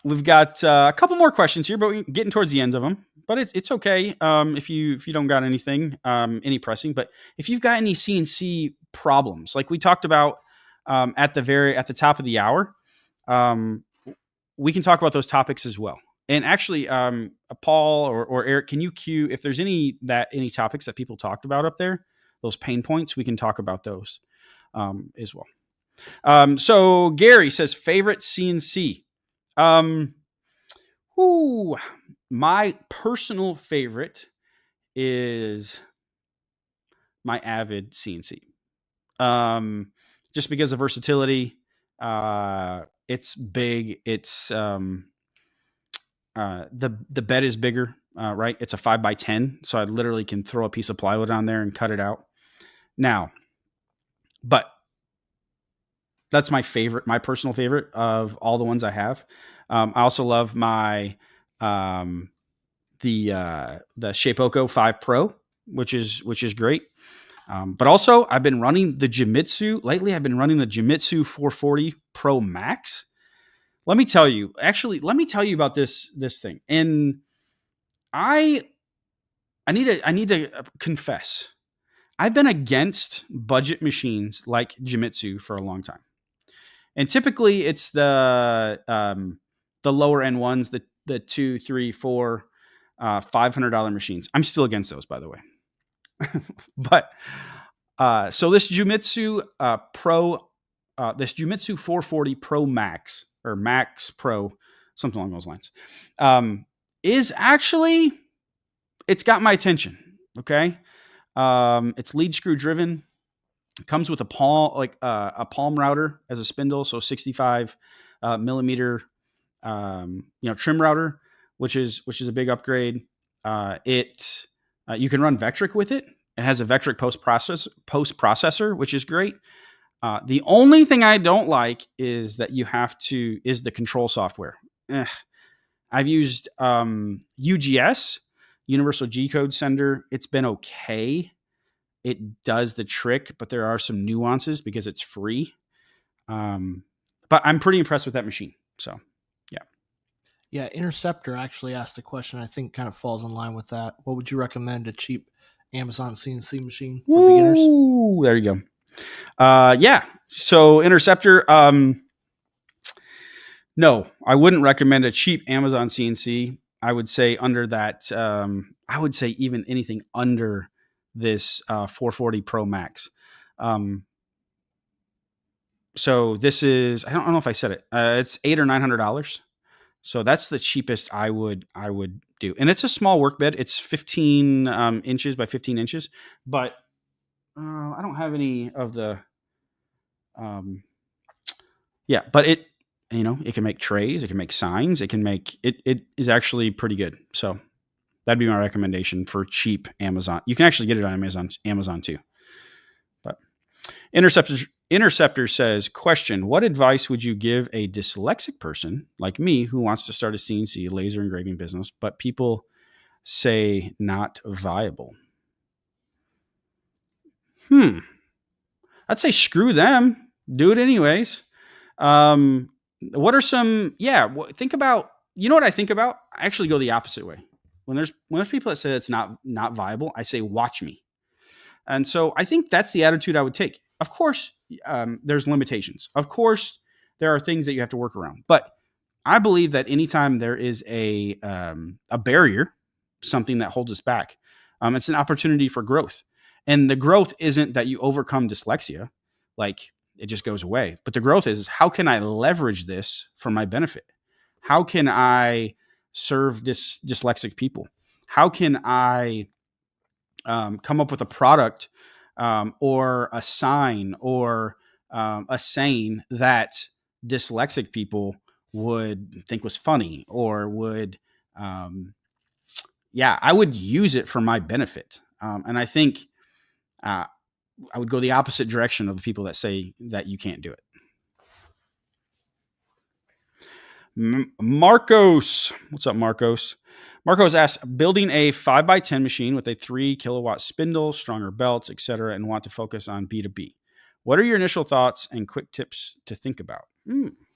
We've got a couple more questions here, but we're getting towards the end of them. But it's okay if you don't got anything any pressing. But if you've got any CNC problems, like we talked about at the top of the hour, we can talk about those topics as well. And actually, Paul or Eric, can you cue if there's any topics that people talked about up there, those pain points? We can talk about those as well. So Gary says favorite CNC. My personal favorite is my Avid CNC. Just because of versatility. It's big. It's the bed is bigger, right? It's a 5x10, so I literally can throw a piece of plywood on there and cut it out. Now, but that's my favorite, my personal favorite of all the ones I have. I also love my the Shapeoko 5 Pro, which is great. But also I've been running the Jimitsu lately. I've been running the Jimitsu 440 Pro Max. Let me tell you about this thing. And I need to confess. I've been against budget machines like Jimitsu for a long time. And typically it's the lower end ones, the $200, $300, $400, $500 machines. I'm still against those, by the way. But so this Jimitsu this Jimitsu 440 Pro Max or Max Pro, something along those lines, is actually, it's got my attention. Okay. It's lead screw driven. It comes with a palm router as a spindle. So 65 millimeter, trim router, which is a big upgrade. You can run Vectric with it. It has a Vectric post processor, which is great. The only thing I don't like is that is the control software. I've used UGS, Universal G Code Sender. It's been okay. It does the trick, but there are some nuances because it's free. But I'm pretty impressed with that machine. So, yeah. Yeah, Interceptor actually asked a question I think kind of falls in line with that. What would you recommend a cheap Amazon CNC machine for beginners? There you go. Yeah. So Interceptor, no, I wouldn't recommend a cheap Amazon CNC. I would say under that, I would say even anything under this 440 Pro Max. So this is, I don't know if I said it. It's $800 or $900. So that's the cheapest I would do. And it's a small work bed. It's 15 inches by 15 inches, but I don't have any of the, but it can make trays, it can make signs, it is actually pretty good. So that'd be my recommendation for cheap Amazon. You can actually get it on Amazon too. But Interceptor says, question, what advice would you give a dyslexic person like me who wants to start a CNC laser engraving business, but people say not viable? I'd say screw them. Do it anyways. What are some, think about, you know what I think about? I actually go the opposite way. When there's people that say it's not viable, I say, watch me. And so I think that's the attitude I would take. Of course, there's limitations. Of course, there are things that you have to work around. But I believe that anytime there is a barrier, something that holds us back, it's an opportunity for growth. And the growth isn't that you overcome dyslexia, like it just goes away. But the growth is how can I leverage this for my benefit? How can I serve dyslexic people? How can I come up with a product or a sign or a saying that dyslexic people would think was funny, or would, I would use it for my benefit. And I think I would go the opposite direction of the people that say that you can't do it. Marcos, what's up, Marcos? Marcos asks, building a 5x10 machine with a 3 kilowatt spindle, stronger belts, etc., and want to focus on B2B. What are your initial thoughts and quick tips to think about?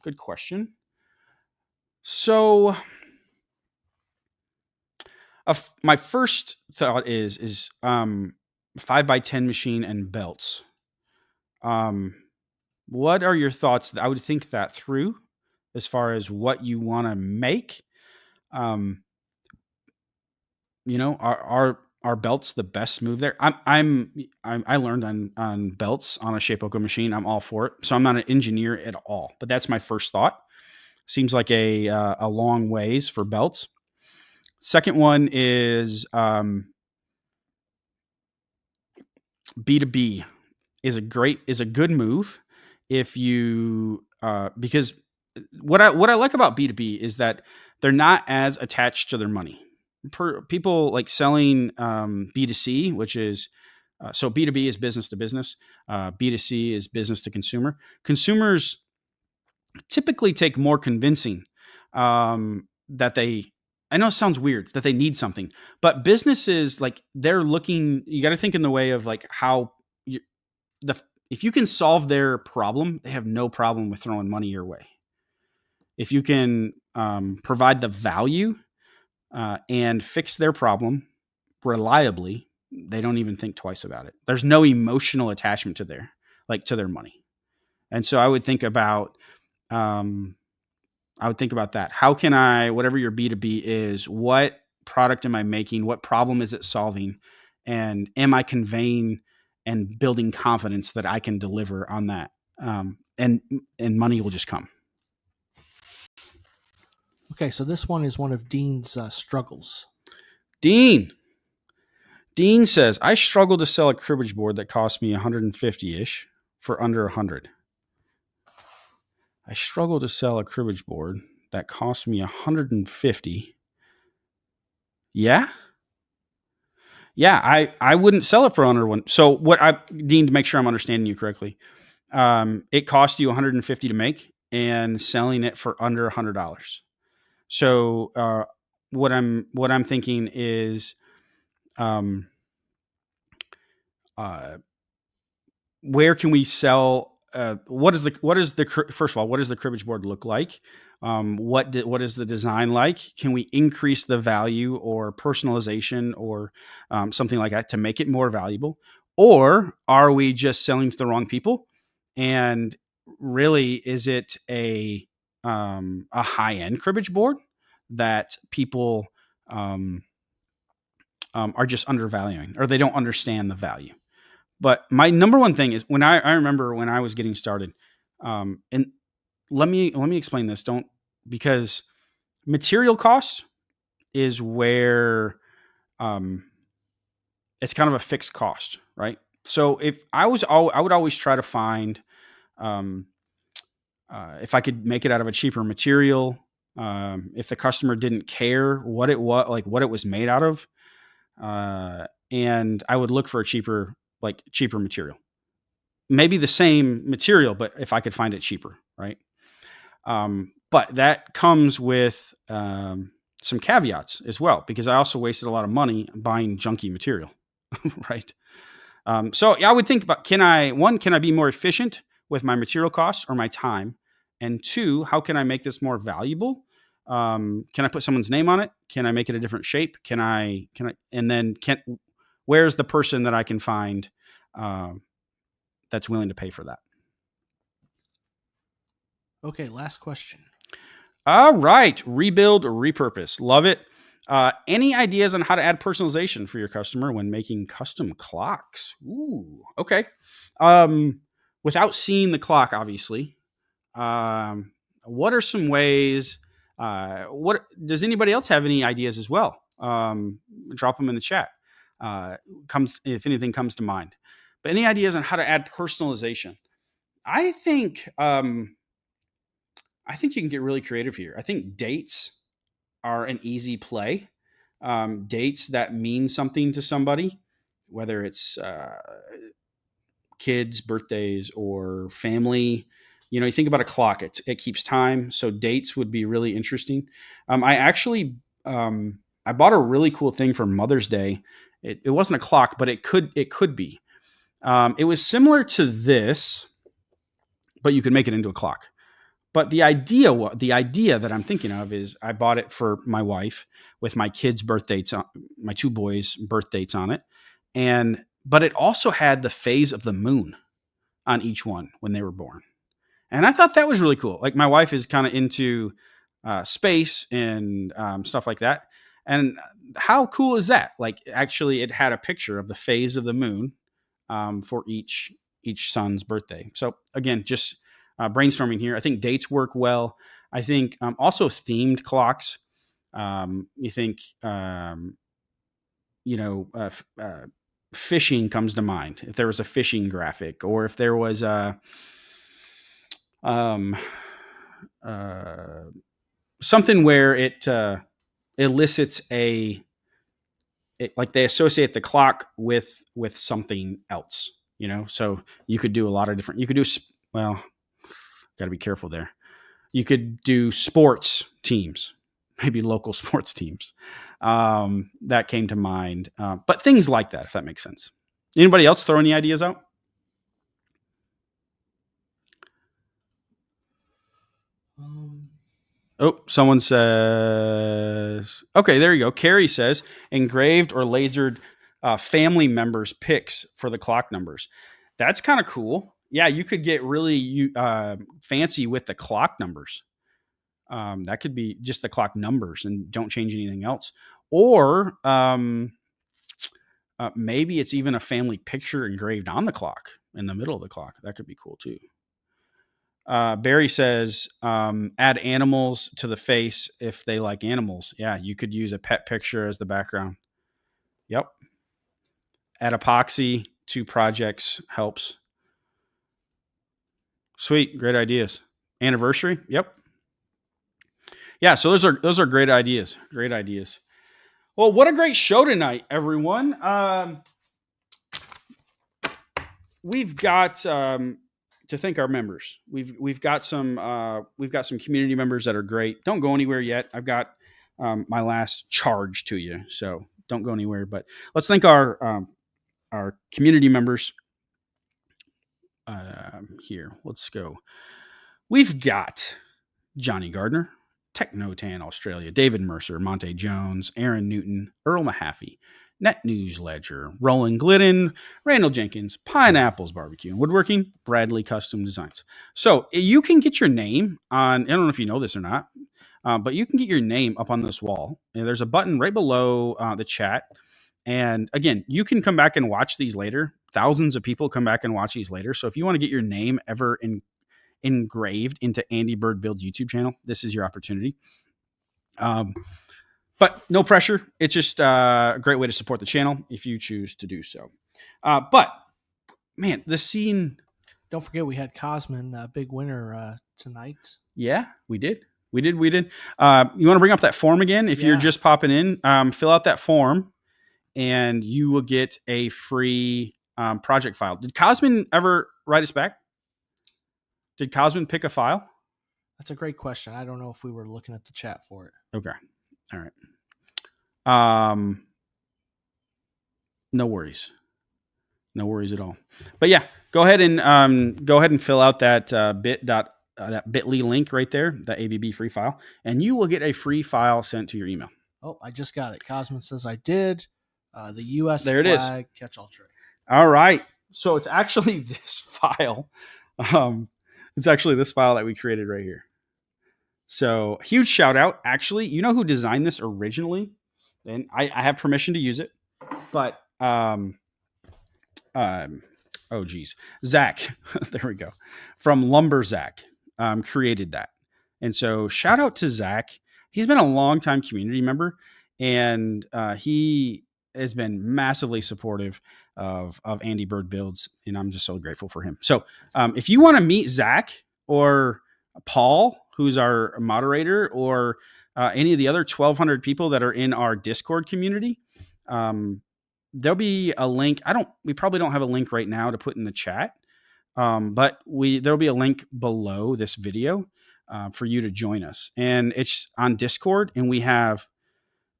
Good question. So, my first thought is 5x10 machine and belts. What are your thoughts? I would think that through as far as what you want to make. Are belts the best move there? I learned on belts on a Shapeoko machine. I'm all for it. So I'm not an engineer at all, but that's my first thought. Seems like a long ways for belts. Second one is B2B is a good move if you because what I like about B2B is that they're not as attached to their money. People like selling B2C, which is so B2B is business to business, B2C is business to consumer. Consumers typically take more convincing that they, I know it sounds weird that they need something, but businesses, like, they're looking, you got to think in the way of like how if you can solve their problem, they have no problem with throwing money your way. If you can provide the value and fix their problem reliably, they don't even think twice about it. There's no emotional attachment to their money. And so I would think about that. How can I, whatever your B2B is, what product am I making? What problem is it solving? And am I conveying and building confidence that I can deliver on that? And money will just come. Okay, so this one is one of Dean's struggles. Dean says, I struggle to sell a cribbage board that cost me 150-ish for under 100. I struggle to sell a cribbage board that cost me 150. Yeah. I wouldn't sell it for under one. So Dean, to make sure I'm understanding you correctly, it cost you 150 to make and selling it for under $100. So what I'm thinking is, where can we sell? What is the first of all, what does the cribbage board look like? What is the design like? Can we increase the value or personalization or something like that to make it more valuable? Or are we just selling to the wrong people? And really, is it a high-end cribbage board that people are just undervaluing, or they don't understand the value? But my number one thing is, when I remember when I was getting started, and let me explain this. Because material costs is where it's kind of a fixed cost, right? So if I would always try to find if I could make it out of a cheaper material, if the customer didn't care what it was made out of, and I would look for a cheaper material, maybe the same material, but if I could find it cheaper, right? But that comes with some caveats as well, because I also wasted a lot of money buying junky material, right? So I would think about, can I be more efficient with my material costs or my time? And two, how can I make this more valuable? Can I put someone's name on it? Can I make it a different shape? Where's the person that I can find that's willing to pay for that? Okay, last question. All right. Rebuild or repurpose. Love it. Any ideas on how to add personalization for your customer when making custom clocks? Ooh, okay. Without seeing the clock, obviously, what are some ways? What does anybody else have any ideas as well? Drop them in the chat. If anything comes to mind. But any ideas on how to add personalization? I think I think you can get really creative here. I think dates are an easy play. Dates that mean something to somebody, whether it's kids' birthdays or family. You think about a clock; it keeps time. So dates would be really interesting. I actually I bought a really cool thing for Mother's Day. It wasn't a clock, but it could be. It was similar to this, but you could make it into a clock. But the idea that I'm thinking of is I bought it for my wife with my kids' birth dates, my two boys' birth dates on it, but it also had the phase of the moon on each one when they were born, and I thought that was really cool. Like my wife is kind of into space and stuff like that, and how cool is that? Like actually, it had a picture of the phase of the moon for each son's birthday. So again, just brainstorming here. I think dates work well. I think also themed clocks. You think, fishing comes to mind. If there was a fishing graphic, or if there was a something where it elicits like they associate the clock with something else. So you could do a lot of different. You could do got to be careful there. You could do sports teams, maybe local sports teams. That came to mind. But things like that, if that makes sense. Anybody else throw any ideas out? Someone says, okay, there you go. Carrie says, engraved or lasered family members' pics for the clock numbers. That's kind of cool. Yeah, you could get really fancy with the clock numbers. That could be just the clock numbers and don't change anything else. Or maybe it's even a family picture engraved on the clock in the middle of the clock. That could be cool too. Barry says, add animals to the face if they like animals. Yeah, you could use a pet picture as the background. Yep. Add epoxy to projects helps. Sweet. Great ideas. Anniversary. Yep. Yeah. So those are great ideas. Great ideas. Well, what a great show tonight, everyone. We've got to thank our members. We've got some community members that are great. Don't go anywhere yet. I've got my last charge to you, so don't go anywhere. But let's thank our community members. Here, let's go. We've got Johnny Gardner, Technotan Australia, David Mercer, Monte Jones, Aaron Newton, Earl Mahaffey, Net News Ledger, Roland Glidden, Randall Jenkins, Pineapples Barbecue and Woodworking, Bradley Custom Designs. So you can get your name on, I don't know if you know this or not, but you can get your name up on this wall. And there's a button right below the chat. And again, you can come back and watch these later. Thousands of people come back and watch these later. So if you want to get your name ever engraved into Andy Bird Build YouTube channel, this is your opportunity. But no pressure. It's just a great way to support the channel if you choose to do so. But man, the scene. Don't forget we had Cosman, big winner tonight. Yeah, we did. You want to bring up that form again? If you're just popping in, fill out that form and you will get a free project file. Did Cosman ever write us back? Did Cosman pick a file? That's a great question. I don't know if we were looking at the chat for it. Okay. All right. No worries. No worries at all. But yeah, go ahead and fill out that that bit.ly link right there, that ABB free file, and you will get a free file sent to your email. Oh, I just got it. Cosman says I did. The U.S. there it is. Catch-all tray. All right. So it's actually this file. It's actually this file that we created right here. So huge shout out. Actually, you know who designed this originally? And I have permission to use it, but Zach, there we go. From Lumber Zach, created that. And so shout out to Zach. He's been a longtime community member and he has been massively supportive of Andy Bird Builds. And I'm just so grateful for him. So if you want to meet Zach or Paul, who's our moderator, or any of the other 1,200 people that are in our Discord community, there'll be a link. We probably don't have a link right now to put in the chat, but there'll be a link below this video for you to join us. And it's on Discord, and we have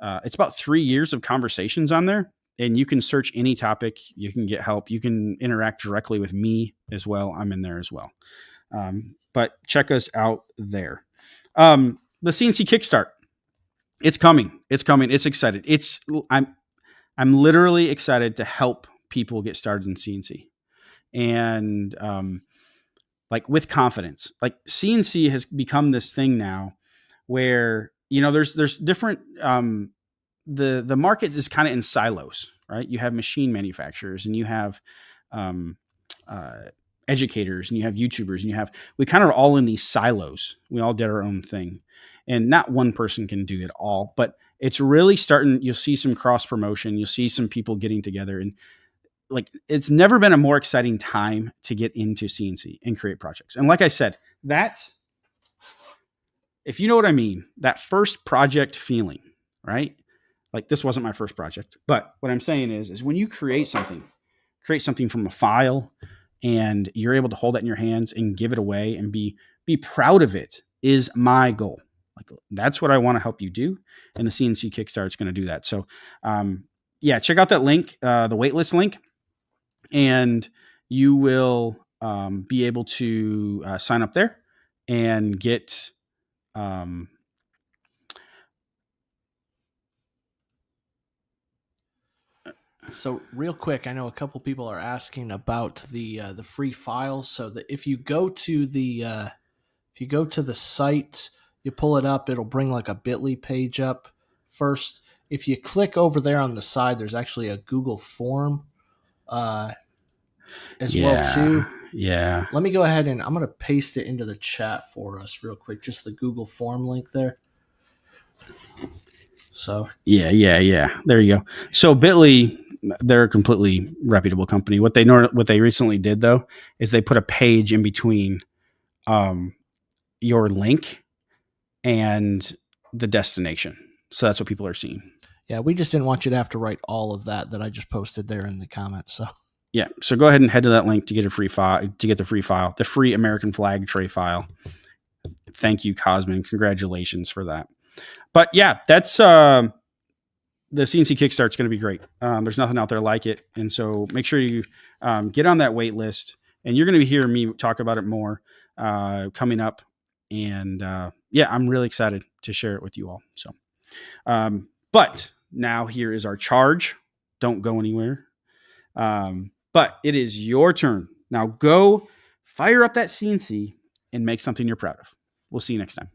it's about 3 years of conversations on there. And you can search any topic. You can get help. You can interact directly with me as well. I'm in there as well. But check us out there. The CNC Kickstart. It's coming. It's coming. It's excited. I'm literally excited to help people get started in CNC. And like with confidence. Like CNC has become this thing now where, there's different the market is kind of in silos, right? You have machine manufacturers, and you have educators, and you have YouTubers, and we kind of are all in these silos. We all did our own thing, and not one person can do it all, but it's really starting. You'll see some cross promotion. You'll see some people getting together, and like, it's never been a more exciting time to get into CNC and create projects. And like I said, if you know what I mean, that first project feeling, right? Like, this wasn't my first project, but what I'm saying is when you create something from a file, and you're able to hold that in your hands and give it away and be proud of it, is my goal. Like, that's what I want to help you do. And the CNC Kickstart is going to do that. So, check out that link, the waitlist link, and you will be able to sign up there and get So real quick, I know a couple people are asking about the free files. So that if you go to the site, you pull it up, it'll bring like a Bitly page up first. If you click over there on the side, there's actually a Google form as well too. Yeah. Let me go ahead and I'm going to paste it into the chat for us real quick. Just the Google form link there. So yeah. There you go. So Bitly, they're a completely reputable company. What they recently did though is they put a page in between your link and the destination. So that's what people are seeing. Yeah, we just didn't want you to have to write all of that I just posted there in the comments. So yeah, so go ahead and head to that link to get a free file, the free American flag tray file. Thank you, Cosmin. Congratulations for that. But yeah, that's the CNC Kickstart is going to be great. There's nothing out there like it. And so make sure you get on that wait list, and you're going to be hearing me talk about it more coming up. And I'm really excited to share it with you all. So, but now here is our charge. Don't go anywhere. But it is your turn. Now go fire up that CNC and make something you're proud of. We'll see you next time.